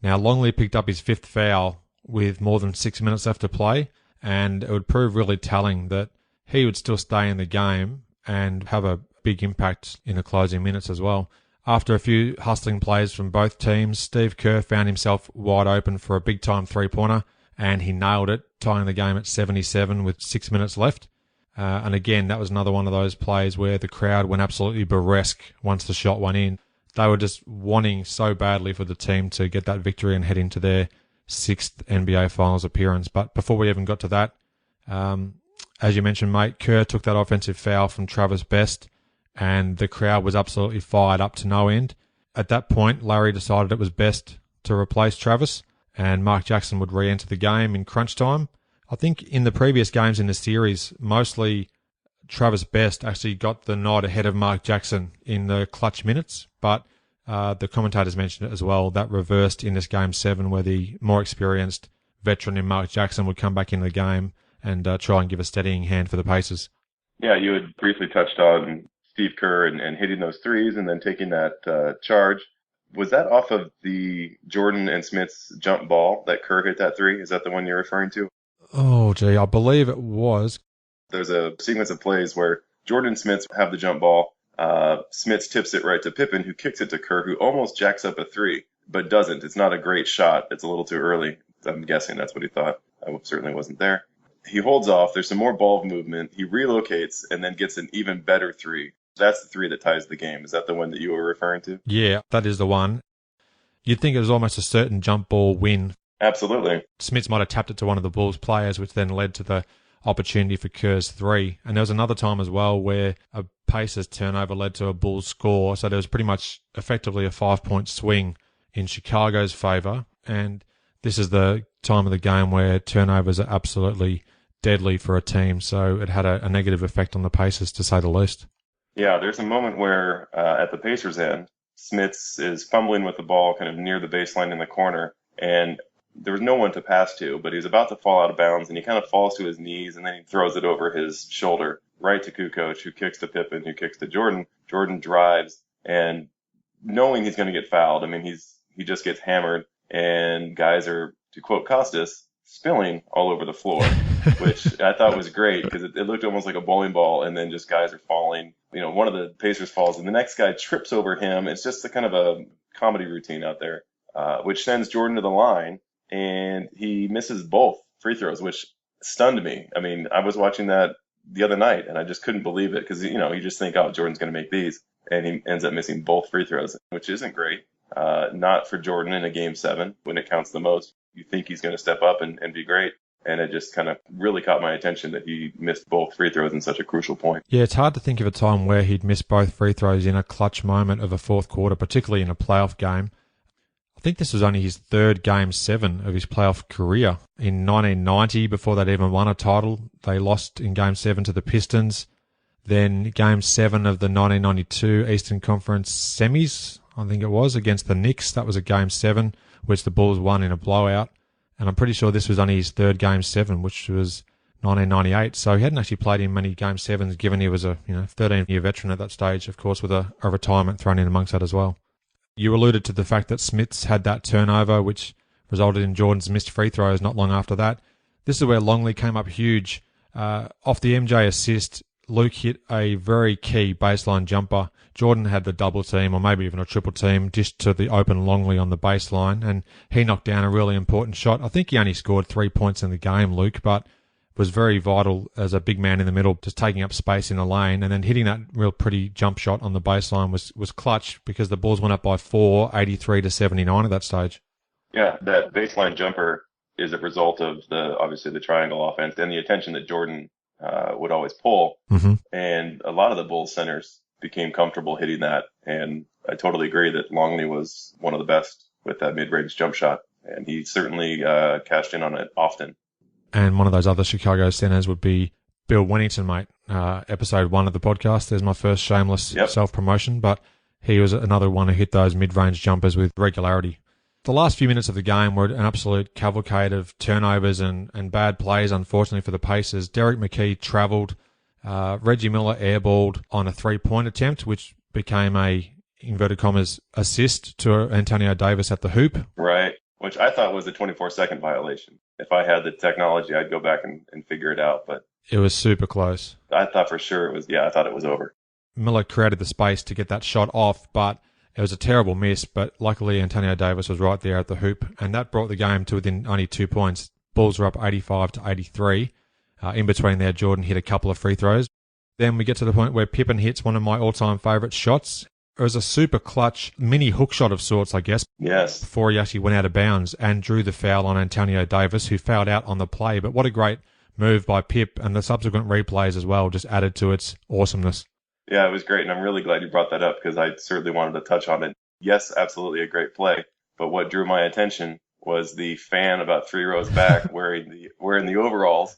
Now, Longley picked up his 5th foul with more than 6 minutes left to play, and it would prove really telling that he would still stay in the game and have a big impact in the closing minutes as well. After a few hustling plays from both teams, Steve Kerr found himself wide open for a big-time three-pointer, and he nailed it, tying the game at 77 with 6 minutes left. And again, that was another one of those plays where the crowd went absolutely burlesque once the shot went in. They were just wanting so badly for the team to get that victory and head into their 6th NBA Finals appearance. But before we even got to that, as you mentioned, mate, Kerr took that offensive foul from Travis Best, and the crowd was absolutely fired up to no end. At that point, Larry decided it was best to replace Travis, and Mark Jackson would re-enter the game in crunch time. I think in the previous games in the series, mostly Travis Best actually got the nod ahead of Mark Jackson in the clutch minutes, but the commentators mentioned it as well. That reversed in this game 7, where the more experienced veteran in Mark Jackson would come back into the game and try and give a steadying hand for the Pacers.
Yeah, you had briefly touched on Steve Kerr and hitting those threes and then taking that charge. Was that off of the Jordan and Smits jump ball that Kerr hit that 3? Is that the one you're referring to?
Oh, gee, I believe it was.
There's a sequence of plays where Jordan and Smits have the jump ball. Smits tips it right to Pippen, who kicks it to Kerr, who almost jacks up a 3, but doesn't. It's not a great shot. It's a little too early. I'm guessing that's what he thought. I certainly wasn't there. He holds off. There's some more ball movement. He relocates and then gets an even better 3. That's the three that ties the game. Is that the one that you were referring to?
Yeah, that is the one. You'd think it was almost a certain jump ball win.
Absolutely.
Smits might have tapped it to one of the Bulls players, which then led to the opportunity for Kerr's three. And there was another time as well where a Pacers turnover led to a Bulls score. So there was pretty much effectively a 5-point swing in Chicago's favour. And this is the time of the game where turnovers are absolutely deadly for a team. So it had a negative effect on the Pacers, to say the least.
Yeah, there's a moment where at the Pacers' end, Smits is fumbling with the ball kind of near the baseline in the corner. And there was no one to pass to, but he's about to fall out of bounds, and he kind of falls to his knees, and then he throws it over his shoulder right to Kukoc, who kicks to Pippen, who kicks to Jordan. Jordan drives, and knowing he's going to get fouled, I mean, he just gets hammered, and guys are, to quote Costas, spilling all over the floor, which I thought was great because it looked almost like a bowling ball, and then just guys are falling. You know, one of the Pacers falls, and the next guy trips over him. It's just a kind of a comedy routine out there, which sends Jordan to the line. And he misses both free throws, which stunned me. I mean, I was watching that the other night, and I just couldn't believe it because, you know, you just think, oh, Jordan's going to make these. And he ends up missing both free throws, which isn't great. Not for Jordan in a Game 7 when it counts the most. You think he's going to step up and be great. And it just kind of really caught my attention that he missed both free throws in such a crucial point.
Yeah, it's hard to think of a time where he'd missed both free throws in a clutch moment of a fourth quarter, particularly in a playoff game. I think this was only his third Game 7 of his playoff career. In 1990, before they'd even won a title, they lost in Game 7 to the Pistons. Then Game 7 of the 1992 Eastern Conference semis, I think it was, against the Knicks. That was a Game 7, which the Bulls won in a blowout. And I'm pretty sure this was only his third Game 7, which was 1998. So he hadn't actually played in many Game 7s, given he was a 13-year veteran at that stage, of course, with a retirement thrown in amongst that as well. You alluded to the fact that Smits had that turnover, which resulted in Jordan's missed free throws not long after that. This is where Longley came up huge. Off the MJ assist, Luke hit a very key baseline jumper. Jordan had the double team, or maybe even a triple team, dished to the open Longley on the baseline, and he knocked down a really important shot. I think he only scored 3 points in the game, Luke, but was very vital as a big man in the middle, just taking up space in the lane, and then hitting that real pretty jump shot on the baseline was clutch because the Bulls went up by 4, 83-79 at that stage.
Yeah, that baseline jumper is a result of obviously the triangle offense and the attention that Jordan would always pull.
Mm-hmm.
And a lot of the Bulls centers became comfortable hitting that. And I totally agree that Longley was one of the best with that mid-range jump shot. And he certainly cashed in on it often.
And one of those other Chicago centers would be Bill Wennington, mate. Episode 1 of the podcast. There's my first shameless self-promotion, but he was another one who hit those mid-range jumpers with regularity. The last few minutes of the game were an absolute cavalcade of turnovers and bad plays, unfortunately, for the Pacers. Derek McKee travelled. Reggie Miller airballed on a three-point attempt, which became a, inverted commas, assist to Antonio Davis at the hoop.
Right, which I thought was a 24-second violation. If I had the technology, I'd go back and figure it out. But
it was super close.
I thought for sure it was, I thought it was over.
Miller created the space to get that shot off, but it was a terrible miss. But luckily, Antonio Davis was right there at the hoop, and that brought the game to within only 2 points. Bulls were up 85-83. In between there, Jordan hit a couple of free throws. Then we get to the point where Pippen hits one of my all-time favourite shots. It was a super clutch mini hook shot of sorts, I guess.
Yes.
Before he actually went out of bounds and drew the foul on Antonio Davis, who fouled out on the play. But what a great move by Pip, and the subsequent replays as well just added to its awesomeness.
Yeah, it was great, and I'm really glad you brought that up because I certainly wanted to touch on it. Yes, absolutely a great play, but what drew my attention was the fan about 3 rows back wearing the overalls.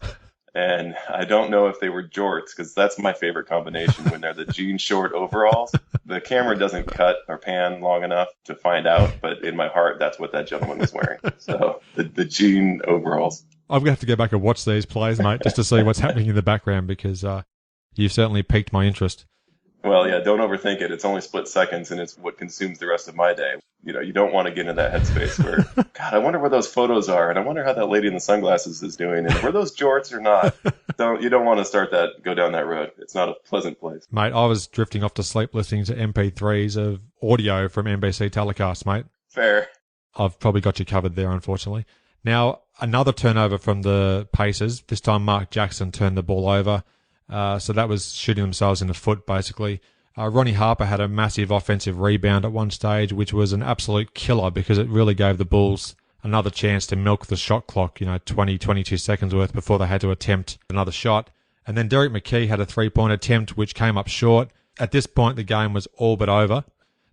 And I don't know if they were jorts, because that's my favorite combination when they're the jean short overalls. The camera doesn't cut or pan long enough to find out, but in my heart, that's what that gentleman was wearing. So the jean overalls.
I'm going to have to go back and watch these plays, mate, just to see what's happening in the background, because you've certainly piqued my interest.
Well, yeah, don't overthink it. It's only split seconds, and it's what consumes the rest of my day. You know, you don't want to get into that headspace where, God, I wonder where those photos are, and I wonder how that lady in the sunglasses is doing, and were those jorts or not? You don't want to go down that road. It's not a pleasant place.
Mate, I was drifting off to sleep listening to MP3s of audio from NBC telecasts, mate.
Fair.
I've probably got you covered there, unfortunately. Now, another turnover from the Pacers. This time Mark Jackson turned the ball over. So that was shooting themselves in the foot, basically. Ronnie Harper had a massive offensive rebound at one stage, which was an absolute killer because it really gave the Bulls another chance to milk the shot clock, 20, 22 seconds worth before they had to attempt another shot. And then Derek McKee had a three-point attempt, which came up short. At this point, the game was all but over.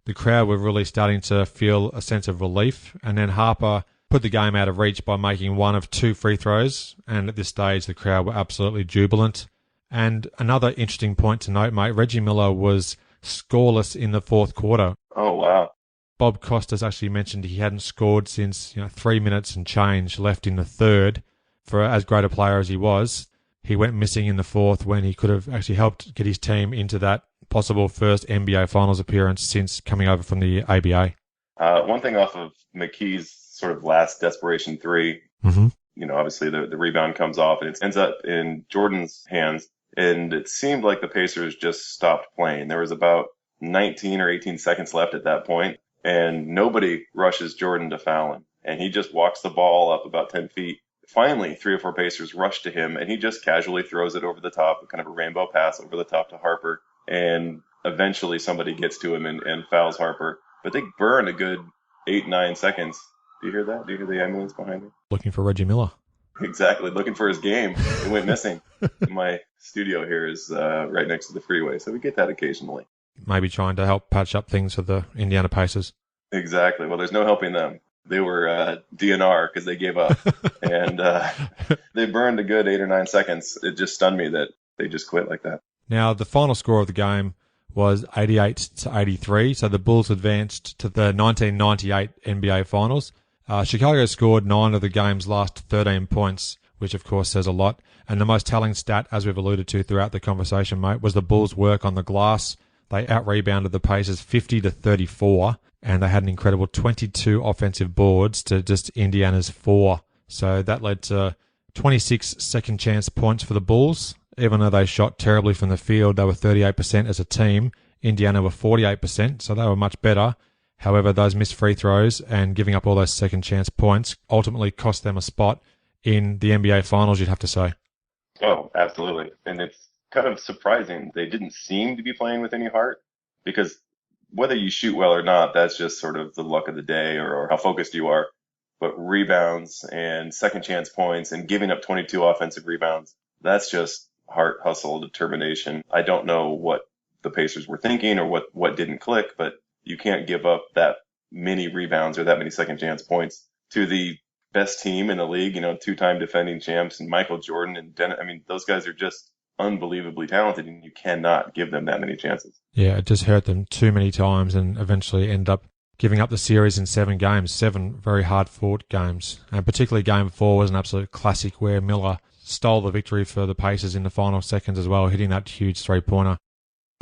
The crowd were really starting to feel a sense of relief. And then Harper put the game out of reach by making one of 2 free throws. And at this stage, the crowd were absolutely jubilant. And another interesting point to note, mate, Reggie Miller was scoreless in the fourth quarter.
Oh, wow.
BobCostas actually mentioned he hadn't scored since 3 minutes and change left in the third. For as great a player as he was, he went missing in the fourth when he could have actually helped get his team into that possible first NBA Finals appearance since coming over from the ABA.
One thing off of McKee's sort of last desperation three, obviously the rebound comes off and it ends up in Jordan's hands. And it seemed like the Pacers just stopped playing. There was about 19 or 18 seconds left at that point, and nobody rushes Jordan to foul him. And he just walks the ball up about 10 feet. Finally, 3 or 4 Pacers rush to him, and he just casually throws it over the top, kind of a rainbow pass over the top to Harper. And eventually somebody gets to him and fouls Harper. But they burn a good 8-9 seconds. Do you hear that? Do you hear the ambulance behind me?
Looking for Reggie Miller.
Exactly, looking for his game. It went missing. My studio here is right next to the freeway, so we get that occasionally. Maybe
trying to help patch up things for the Indiana Pacers.
Exactly. Well, there's no helping them. They were DNR because they gave up. And they burned a good 8 or 9 seconds. It just stunned me that they just quit like that.
Now, the final score of the game was 88-83, so the Bulls advanced to the 1998 NBA Finals. Chicago scored 9 of the game's last 13 points, which of course says a lot. And the most telling stat, as we've alluded to throughout the conversation, mate, was the Bulls' work on the glass. They out-rebounded the Pacers 50-34, and they had an incredible 22 offensive boards to just Indiana's 4. So that led to 26 second chance points for the Bulls. Even though they shot terribly from the field, they were 38% as a team. Indiana were 48%, so they were much better. However, those missed free throws and giving up all those second chance points ultimately cost them a spot in the NBA Finals, you'd have to say.
Oh, absolutely. And it's kind of surprising. They didn't seem to be playing with any heart, because whether you shoot well or not, that's just sort of the luck of the day or how focused you are. But rebounds and second chance points and giving up 22 offensive rebounds, that's just heart, hustle, determination. I don't know what the Pacers were thinking or what didn't click, but you can't give up that many rebounds or that many second chance points to the best team in the league, 2-time defending champs, and Michael Jordan and Dennis. I mean, those guys are just unbelievably talented, and you cannot give them that many chances.
Yeah, it just hurt them too many times and eventually end up giving up the series in 7 games, 7 very hard-fought games. And particularly Game 4 was an absolute classic where Miller stole the victory for the Pacers in the final seconds as well, hitting that huge three-pointer.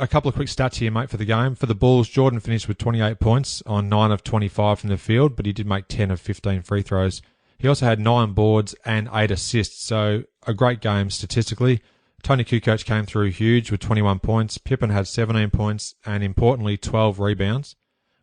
A couple of quick stats here, mate, for the game. For the Bulls, Jordan finished with 28 points on 9 of 25 from the field, but he did make 10 of 15 free throws. He also had 9 boards and 8 assists, so a great game statistically. Toni Kukoc came through huge with 21 points. Pippen had 17 points and, importantly, 12 rebounds,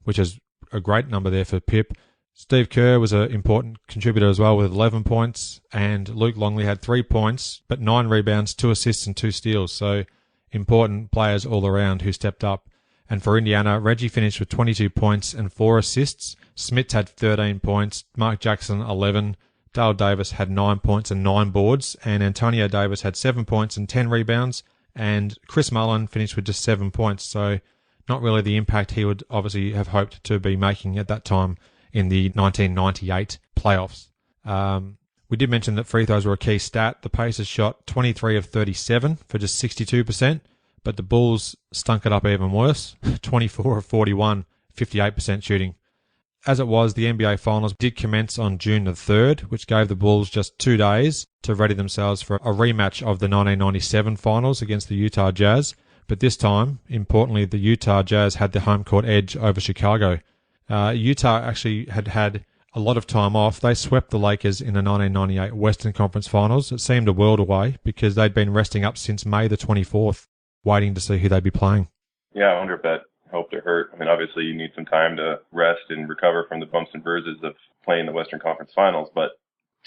which is a great number there for Pip. Steve Kerr was an important contributor as well with 11 points, and Luke Longley had 3 points, but 9 rebounds, 2 assists and 2 steals, so important players all around who stepped up. And for Indiana, Reggie finished with 22 points and 4 assists. Smits had 13 points. Mark Jackson, 11. Dale Davis had 9 points and 9 boards. And Antonio Davis had 7 points and 10 rebounds. And Chris Mullin finished with just 7 points. So not really the impact he would obviously have hoped to be making at that time in the 1998 playoffs. We did mention that free throws were a key stat. The Pacers shot 23 of 37 for just 62%, but the Bulls stunk it up even worse, 24 of 41, 58% shooting. As it was, the NBA Finals did commence on June the 3rd, which gave the Bulls just 2 days to ready themselves for a rematch of the 1997 Finals against the Utah Jazz. But this time, importantly, the Utah Jazz had the home court edge over Chicago. Utah actually had a lot of time off. They swept the Lakers in the 1998 Western Conference Finals. It seemed a world away because they'd been resting up since May the 24th, waiting to see who they'd be playing.
Yeah, I wonder if that helped or hurt. I mean, obviously you need some time to rest and recover from the bumps and bruises of playing the Western Conference Finals, but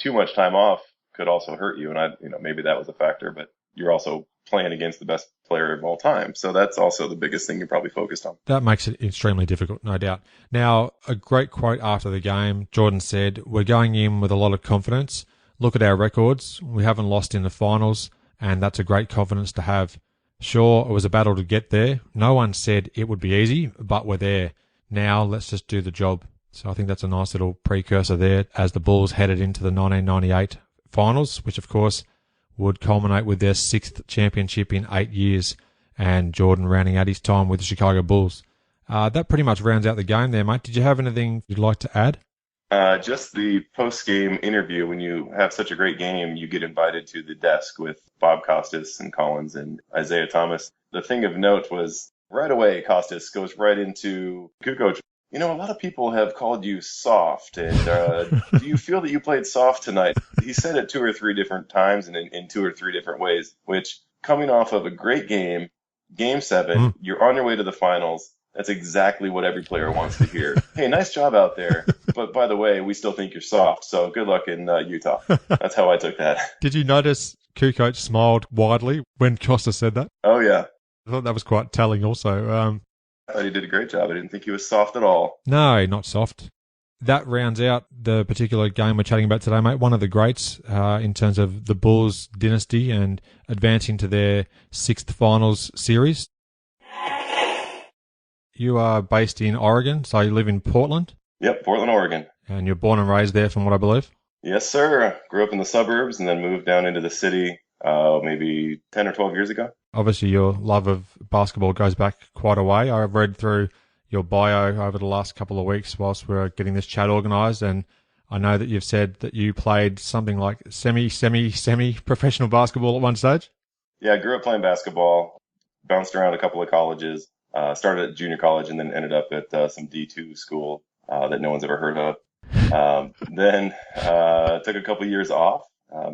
too much time off could also hurt you. And maybe that was a factor, but you're also playing against the best player of all time. So that's also the biggest thing you're probably focused on.
That makes it extremely difficult, no doubt. Now, a great quote after the game, Jordan said, "We're going in with a lot of confidence. Look at our records. We haven't lost in the finals, and that's a great confidence to have. Sure, it was a battle to get there. No one said it would be easy, but we're there. Now let's just do the job." So I think that's a nice little precursor there as the Bulls headed into the 1998 finals, which of course would culminate with their 6th championship in 8 years, and Jordan rounding out his time with the Chicago Bulls. That pretty much rounds out the game there, mate. Did you have anything you'd like to add?
Just the post-game interview. When you have such a great game, you get invited to the desk with BobCostas and Collins and Isiah Thomas. The thing of note was right away, Costas goes right into Kukoc. "You know, a lot of people have called you soft, and do you feel that you played soft tonight?" He said it 2 or 3 different times and in 2 or 3 different ways, which, coming off of a great game, Game 7, you're on your way to the finals. That's exactly what every player wants to hear. "Hey, nice job out there. But by the way, we still think you're soft, so good luck in Utah." That's how I took that.
Did you notice Kukoc smiled widely when Costa said that?
Oh, yeah.
I thought that was quite telling also.
I thought he did a great job. I didn't think he was soft at all.
No, not soft. That rounds out the particular game we're chatting about today, mate. One of the greats in terms of the Bulls dynasty and advancing to their 6th finals series. You are based in Oregon, so you live in Portland?
Yep, Portland, Oregon.
And you're born and raised there, from what I believe?
Yes, sir. Grew up in the suburbs and then moved down into the city maybe 10 or 12 years ago.
Obviously, your love of basketball goes back quite a way. I've read through your bio over the last couple of weeks whilst we're getting this chat organised, and I know that you've said that you played something like semi-professional basketball at one stage.
Yeah, I grew up playing basketball, bounced around a couple of colleges, started at junior college and then ended up at some D2 school that no one's ever heard of. Then took a couple of years off,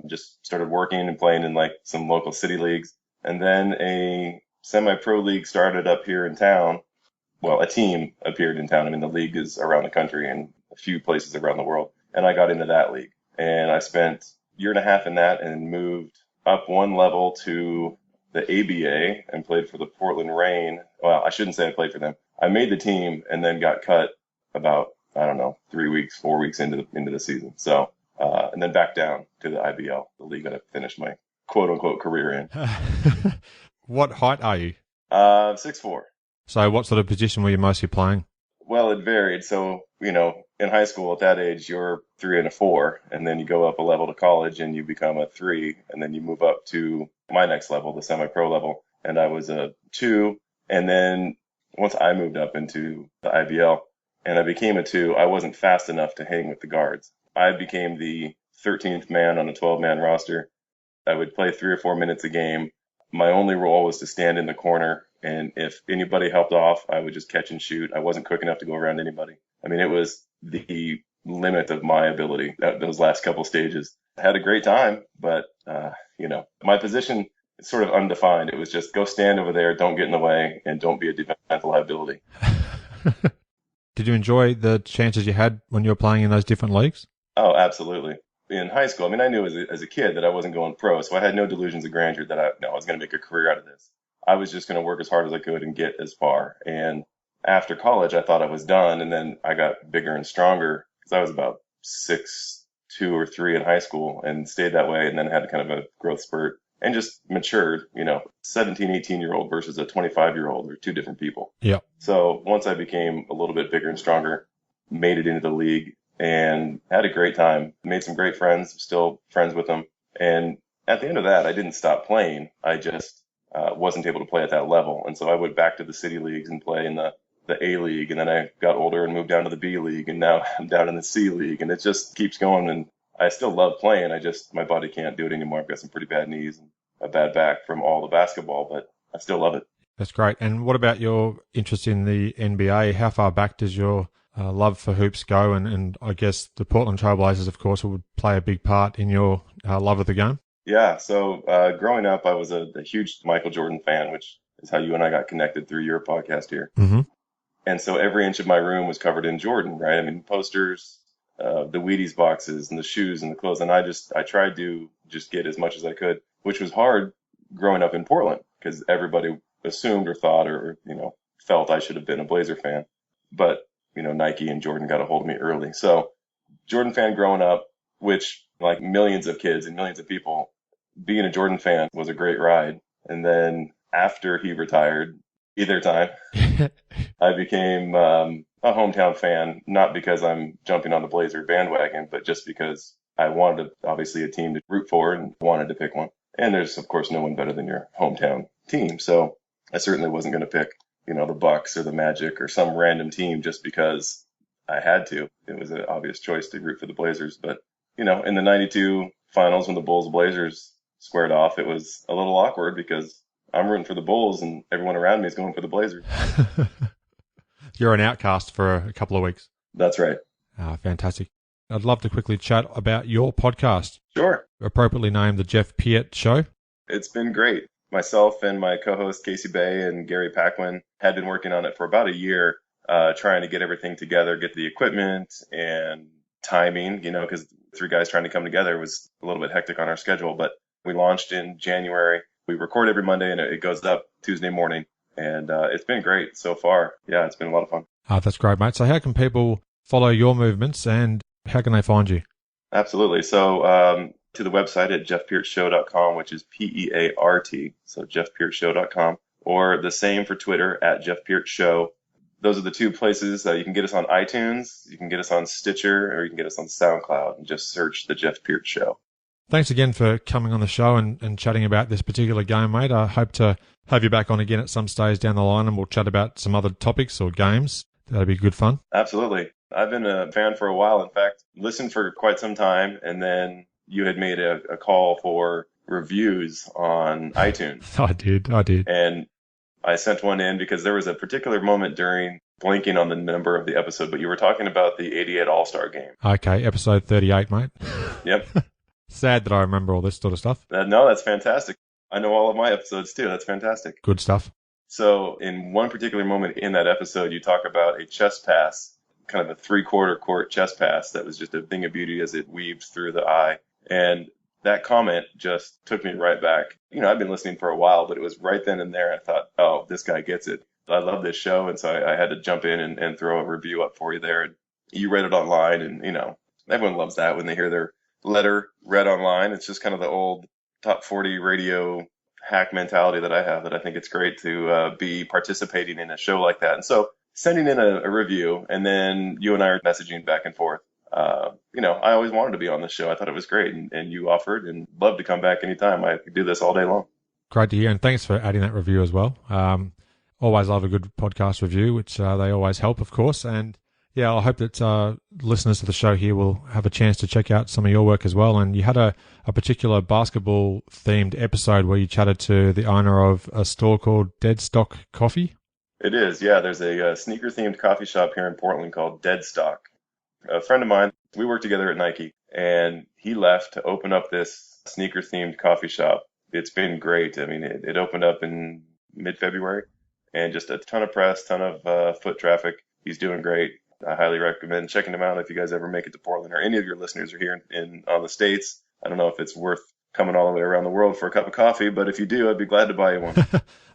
just started working and playing in like some local city leagues. And then a semi-pro league started up here in town. Well, a team appeared in town. I mean, the league is around the country and a few places around the world. And I got into that league. And I spent a year and a half in that and moved up one level to the ABA and played for the Portland Rain. Well, I shouldn't say I played for them. I made the team and then got cut about, 4 weeks into the season. So, and then back down to the IBL, the league that I finished my quote-unquote career in.
What height are you?
6'4".
So what sort of position were you mostly playing?
Well, it varied. So, in high school at that age, you're 3 and a 4, and then you go up a level to college and you become a 3, and then you move up to my next level, the semi-pro level, and I was a 2. And then once I moved up into the IBL and I became a 2, I wasn't fast enough to hang with the guards. I became the 13th man on a 12-man roster. I would play 3 or 4 minutes a game. My only role was to stand in the corner, and if anybody helped off, I would just catch and shoot. I wasn't quick enough to go around anybody. I mean, it was the limit of my ability at those last couple stages. I had a great time, but, my position is sort of undefined. It was just go stand over there, don't get in the way, and don't be a defensive liability.
Did you enjoy the chances you had when you were playing in those different leagues?
Oh, absolutely. In high school, I knew as a kid that I wasn't going pro, so I had no delusions of grandeur that I was going to make a career out of this. I was just going to work as hard as I could and get as far. And after college, I thought I was done, and then I got bigger and stronger because I was about 6'2" or 3" in high school and stayed that way, and then had kind of a growth spurt and just matured. 17, 18-year-old versus a 25-year-old are two different people.
Yeah. So
once I became a little bit bigger and stronger, made it into the league, and had a great time. Made some great friends, still friends with them. And at the end of that, I didn't stop playing. I just wasn't able to play at that level. And so I went back to the city leagues and play in the A League. And then I got older and moved down to the B League. And now I'm down in the C League. And it just keeps going. And I still love playing. My body can't do it anymore. I've got some pretty bad knees and a bad back from all the basketball, but I still love it.
That's great. And what about your interest in the NBA? How far back does your love for hoops go? And I guess the Portland Trailblazers, of course, would play a big part in your love of the game.
Yeah. So growing up, I was a huge Michael Jordan fan, which is how you and I got connected through your podcast here.
Mm-hmm.
And so every inch of my room was covered in Jordan, right? posters, the Wheaties boxes and the shoes and the clothes. And I tried to just get as much as I could, which was hard growing up in Portland because everybody assumed or thought or, felt I should have been a Blazer fan. But, Nike and Jordan got a hold of me early. So Jordan fan growing up, which like millions of kids and millions of people, being a Jordan fan was a great ride. And then after he retired, either time, I became a hometown fan, not because I'm jumping on the Blazer bandwagon, but just because I wanted obviously a team to root for and wanted to pick one. And there's, of course, no one better than your hometown team. So I certainly wasn't going to pick, the Bucks or the Magic or some random team just because I had to. It was an obvious choice to root for the Blazers. But, in the 92 finals when the Bulls-Blazers squared off, it was a little awkward because I'm rooting for the Bulls and everyone around me is going for the Blazers.
You're an outcast for a couple of weeks.
That's right.
Fantastic. I'd love to quickly chat about your podcast.
Sure.
Appropriately named the Jeff Piet Show.
It's been great. Myself and my co-host Casey Bay and Gary Packwin had been working on it for about a year, trying to get everything together, get the equipment and timing, because 3 guys trying to come together was a little bit hectic on our schedule. But we launched in January. We record every Monday and it goes up Tuesday morning. And it's been great so far. Yeah, it's been a lot of fun.
That's great, mate. So how can people follow your movements and how can they find you?
Absolutely. So to the website at jeffpeartshow.com, which is P-E-A-R-T, so jeffpeartshow.com, or the same for Twitter at jeffpeartshow. Those are the 2 places. You can get us on iTunes, you can get us on Stitcher, or you can get us on SoundCloud and just search The Jeff Peart Show.
Thanks again for coming on the show and chatting about this particular game, mate. I hope to have you back on again at some stage down the line and we'll chat about some other topics or games. That'd be good fun.
Absolutely. I've been a fan for a while. In fact, listened for quite some time, and then you had made a call for reviews on iTunes.
I did.
And I sent one in because there was a particular moment during blanking on the number of the episode, but you were talking about the 88 All-Star game.
Okay, episode 38, mate.
Yep.
Sad that I remember all this sort of stuff.
No, that's fantastic. I know all of my episodes too. That's fantastic.
Good stuff.
So in one particular moment in that episode, you talk about a chest pass, kind of a 3/4 court chest pass that was just a thing of beauty as it weaved through the eye. And that comment just took me right back. I've been listening for a while, but it was right then and there. I thought, oh, this guy gets it. I love this show. And so I had to jump in and throw a review up for you there. And you read it online and, everyone loves that when they hear their letter read online. It's just kind of the old top 40 radio hack mentality that I have, that I think it's great to be participating in a show like that. And so sending in a review and then you and I are messaging back and forth. I always wanted to be on the show. I thought it was great and you offered and love to come back anytime. I could do this all day long.
Great to hear. And thanks for adding that review as well. Always love a good podcast review, which they always help, of course. And yeah, I hope that listeners to the show here will have a chance to check out some of your work as well. And you had a particular basketball-themed episode where you chatted to the owner of a store called Dead Stock Coffee.
It is, yeah. There's a sneaker-themed coffee shop here in Portland called Dead Stock. A friend of mine, we worked together at Nike, and he left to open up this sneaker-themed coffee shop. It's been great. I mean, it opened up in mid-February, and just a ton of press, ton of foot traffic. He's doing great. I highly recommend checking him out if you guys ever make it to Portland or any of your listeners are here on the States. I don't know if it's worth coming all the way around the world for a cup of coffee, but if you do, I'd be glad to buy you one.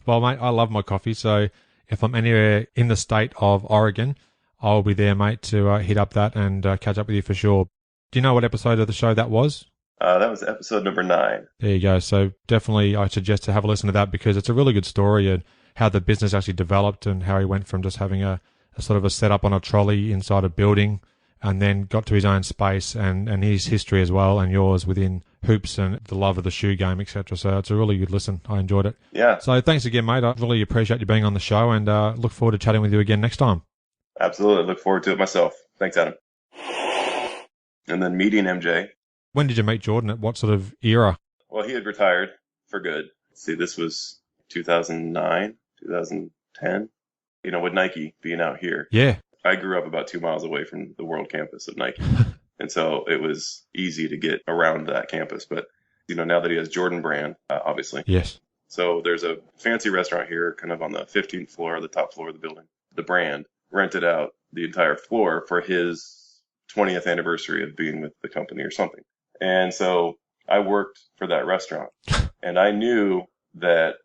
Well, mate, I love my coffee, so if I'm anywhere in the state of Oregon, I'll be there, mate, to hit up that and catch up with you for sure. Do you know what episode of the show that was?
That was episode number 9.
There you go. So definitely I suggest to have a listen to that because it's a really good story and how the business actually developed and how he went from just having a sort of a setup on a trolley inside a building and then got to his own space and his history as well and yours within hoops and the love of the shoe game, etc. So it's a really good listen. I enjoyed it.
Yeah.
So thanks again, mate. I really appreciate you being on the show and look forward to chatting with you again next time.
Absolutely. Look forward to it myself. Thanks, Adam. And then meeting MJ.
When did you meet Jordan? At what sort of era?
Well, he had retired for good. See, this was 2009, 2010. With Nike being out here.
Yeah.
I grew up about 2 miles away from the world campus of Nike. And so it was easy to get around that campus. But, now that he has Jordan Brand, obviously.
Yes.
So there's a fancy restaurant here, kind of on the 15th floor, the top floor of the building. The Brand rented out the entire floor for his 20th anniversary of being with the company or something. And so I worked for that restaurant. And I knew that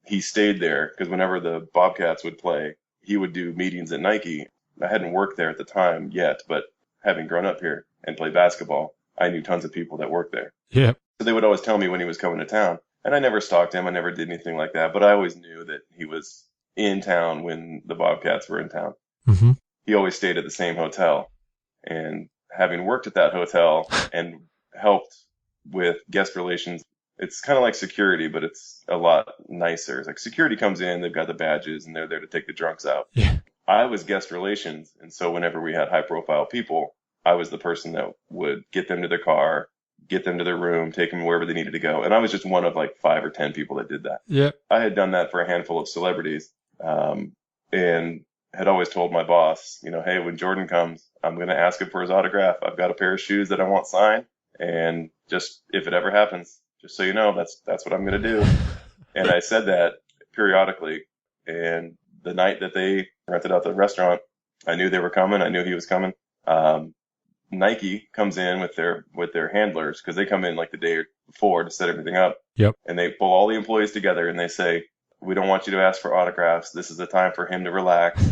he stayed there because whenever the Bobcats would play, he would do meetings at Nike. I hadn't worked there at the time yet, but having grown up here and played basketball, I knew tons of people that worked there.
Yeah.
So they would always tell me when he was coming to town. And I never stalked him. I never did anything like that. But I always knew that he was in town when the Bobcats were in town.
Mm-hmm.
He always stayed at the same hotel. And having worked at that hotel and helped with guest relations, it's kind of like security, but it's a lot nicer. It's like security comes in, they've got the badges, and they're there to take the drunks out.
Yeah.
I was guest relations. And so whenever we had high-profile people, I was the person that would get them to their car, get them to their room, take them wherever they needed to go. And I was just one of like 5 or 10 people that did that.
Yeah.
I had done that for a handful of celebrities, and had always told my boss, hey, when Jordan comes, I'm going to ask him for his autograph. I've got a pair of shoes that I want signed. And just if it ever happens, just so you know, that's what I'm going to do. And I said that periodically. And the night that they rented out the restaurant, I knew they were coming. I knew he was coming. Nike comes in with their handlers because they come in like the day before to set everything up.
Yep.
And they pull all the employees together and they say, we don't want you to ask for autographs. This is the time for him to relax.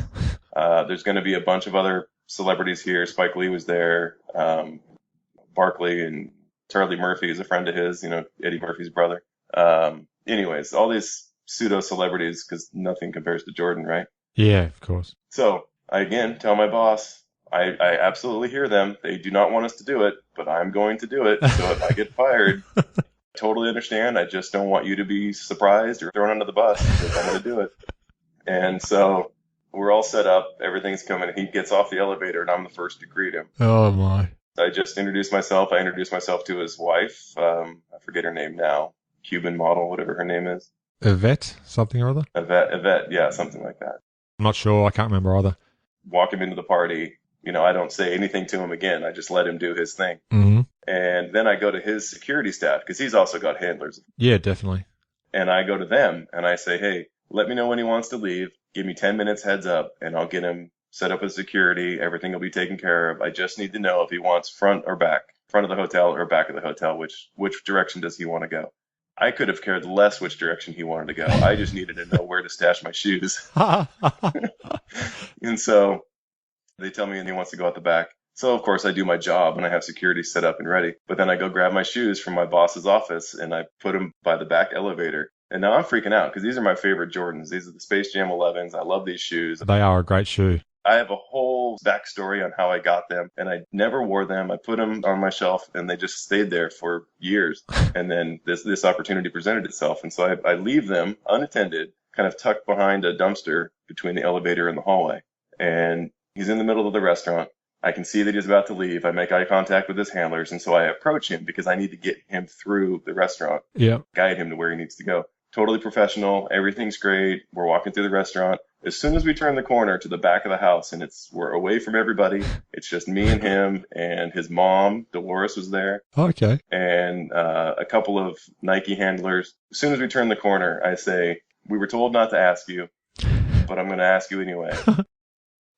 There's going to be a bunch of other celebrities here. Spike Lee was there. Barkley and Charlie Murphy is a friend of his, Eddie Murphy's brother. Anyways, all these pseudo celebrities because nothing compares to Jordan, right?
Yeah, of course.
So I again tell my boss, I absolutely hear them. They do not want us to do it, but I'm going to do it. So if I get fired, totally understand. I just don't want you to be surprised or thrown under the bus because I'm going to do it. And so we're all set up. Everything's coming. He gets off the elevator, and I'm the first to greet him.
Oh, my.
I just introduced myself. I introduced myself to his wife. I forget her name now. Cuban model, whatever her name is.
Yvette, something or other?
Yvette, yeah, something like that.
I'm not sure. I can't remember either.
Walk him into the party. I don't say anything to him again. I just let him do his thing.
Mm-hmm.
And then I go to his security staff because he's also got handlers.
Yeah, definitely.
And I go to them and I say, hey, let me know when he wants to leave. Give me 10 minutes heads up and I'll get him set up with security. Everything will be taken care of. I just need to know if he wants front or back, front of the hotel or back of the hotel, which direction does he want to go? I could have cared less which direction he wanted to go. I just needed to know where to stash my shoes. And so they tell me he wants to go out the back. So, of course, I do my job and I have security set up and ready. But then I go grab my shoes from my boss's office and I put them by the back elevator. And now I'm freaking out because these are my favorite Jordans. These are the Space Jam 11s. I love these shoes.
They are a great shoe.
I have a whole backstory on how I got them, and I never wore them. I put them on my shelf, and they just stayed there for years. And then this opportunity presented itself, and so I leave them unattended, kind of tucked behind a dumpster between the elevator and the hallway. And he's in the middle of the restaurant. I can see that he's about to leave. I make eye contact with his handlers, and so I approach him because I need to get him through the restaurant, guide him to where he needs to go. Totally professional. Everything's great. We're walking through the restaurant. As soon as we turn the corner to the back of the house and we're away from everybody, it's just me and him and his mom, Dolores, was there.
Okay.
And a couple of Nike handlers. As soon as we turn the corner, I say, we were told not to ask you, but I'm going to ask you anyway.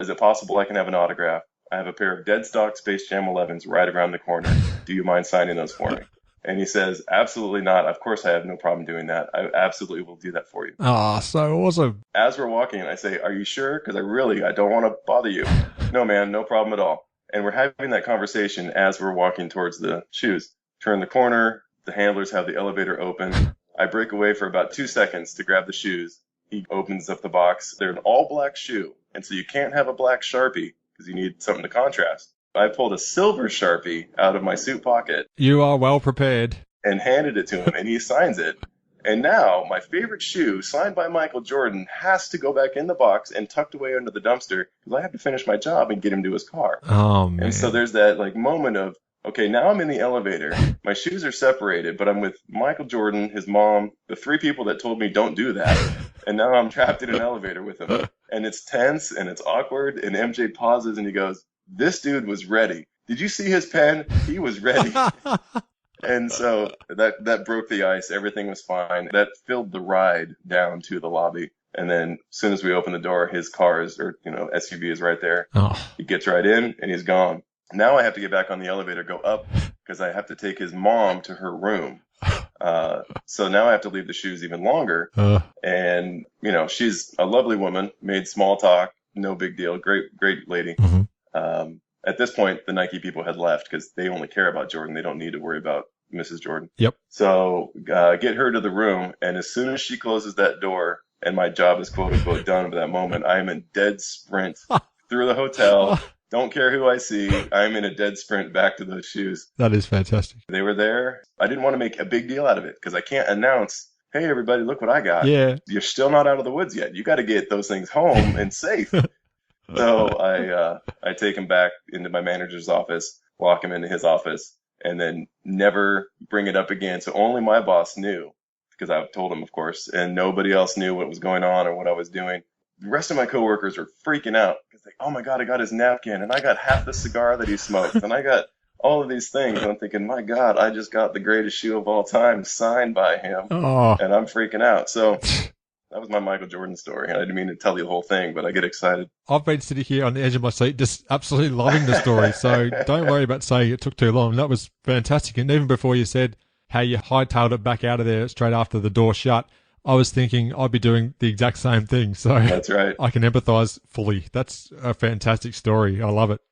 Is it possible I can have an autograph? I have a pair of dead stock Space Jam 11s right around the corner. Do you mind signing those for me? And he says, absolutely not. Of course, I have no problem doing that. I absolutely will do that for you.
Ah, so awesome.
As we're walking, I say, are you sure? Because I don't want to bother you. No, man, no problem at all. And we're having that conversation as we're walking towards the shoes. Turn the corner. The handlers have the elevator open. I break away for about 2 seconds to grab the shoes. He opens up the box. They're an all-black shoe. And so you can't have a black Sharpie because you need something to contrast. I pulled a silver Sharpie out of my suit pocket.
You are well prepared.
And handed it to him, and he signs it. And now my favorite shoe, signed by Michael Jordan, has to go back in the box and tucked away under the dumpster because I have to finish my job and get him to his car.
Oh, man.
And so there's that moment of, okay, now I'm in the elevator. My shoes are separated, but I'm with Michael Jordan, his mom, the 3 people that told me don't do that. And now I'm trapped in an elevator with him. And it's tense and it's awkward. And MJ pauses and he goes, this dude was ready. Did you see his pen? He was ready. And so that broke the ice. Everything was fine. That filled the ride down to the lobby. And then as soon as we open the door, his car SUV is right there.
Oh.
He gets right in and he's gone. Now I have to get back on the elevator, go up because I have to take his mom to her room. So now I have to leave the shoes even longer. And, she's a lovely woman, made small talk, no big deal. Great lady.
Mm-hmm.
At this point, the Nike people had left because they only care about Jordan. They don't need to worry about Mrs. Jordan.
Yep.
So get her to the room. And as soon as she closes that door and my job is quote unquote done for that moment, I am in dead sprint through the hotel. Don't care who I see. I'm in a dead sprint back to those shoes.
That is fantastic.
They were there. I didn't want to make a big deal out of it because I can't announce, hey, everybody, look what I got.
Yeah.
You're still not out of the woods yet. You got to get those things home and safe. So I take him back into my manager's office, walk him into his office, and then never bring it up again. So only my boss knew because I've told him, of course, and nobody else knew what was going on or what I was doing. The rest of my coworkers were freaking out because they, oh my God, I got his napkin and I got half the cigar that he smoked and I got all of these things. And I'm thinking, my God, I just got the greatest shoe of all time signed by him. And I'm freaking out. So that was my Michael Jordan story. And I didn't mean to tell you the whole thing, but I get excited.
I've been sitting here on the edge of my seat just absolutely loving the story. So don't worry about saying it took too long. That was fantastic. And even before you said how you hightailed it back out of there straight after the door shut, I was thinking I'd be doing the exact same thing. So
that's right.
I can empathize fully. That's a fantastic story. I love it.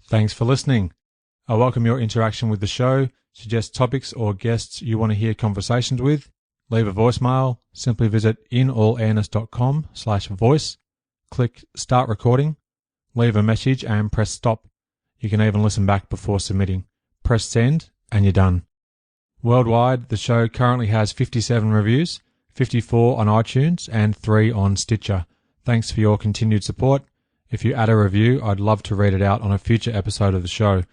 Thanks for listening. I welcome your interaction with the show. Suggest topics or guests you want to hear conversations with. Leave a voicemail. Simply visit inallairness.com/voice. Click start recording. Leave a message and press stop. You can even listen back before submitting. Press send and you're done. Worldwide, the show currently has 57 reviews, 54 on iTunes and 3 on Stitcher. Thanks for your continued support. If you add a review, I'd love to read it out on a future episode of the show.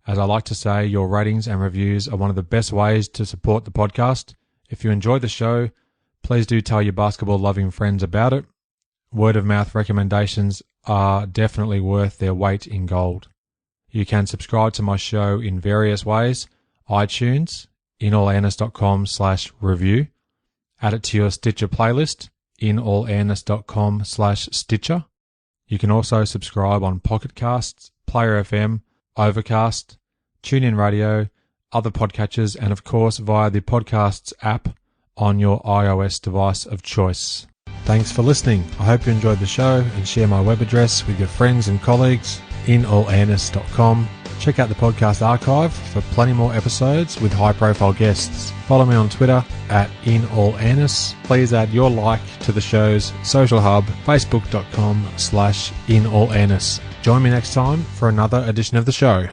As I like to say, your ratings and reviews are one of the best ways to support the podcast. If you enjoy the show, please do tell your basketball-loving friends about it. Word-of-mouth recommendations are definitely worth their weight in gold. You can subscribe to my show in various ways. iTunes, inallairness.com/review. Add it to your Stitcher playlist, inallairness.com/Stitcher. You can also subscribe on Pocket Casts, Player FM, Overcast, TuneIn Radio, other podcatchers, and of course via the Podcasts app on your iOS device of choice. Thanks for listening. I hope you enjoyed the show and share my web address with your friends and colleagues, inallairness.com. Check out the podcast archive for plenty more episodes with high-profile guests. Follow me on Twitter @inallairness. Please add your like to the show's social hub, facebook.com/inallairness. Join me next time for another edition of the show.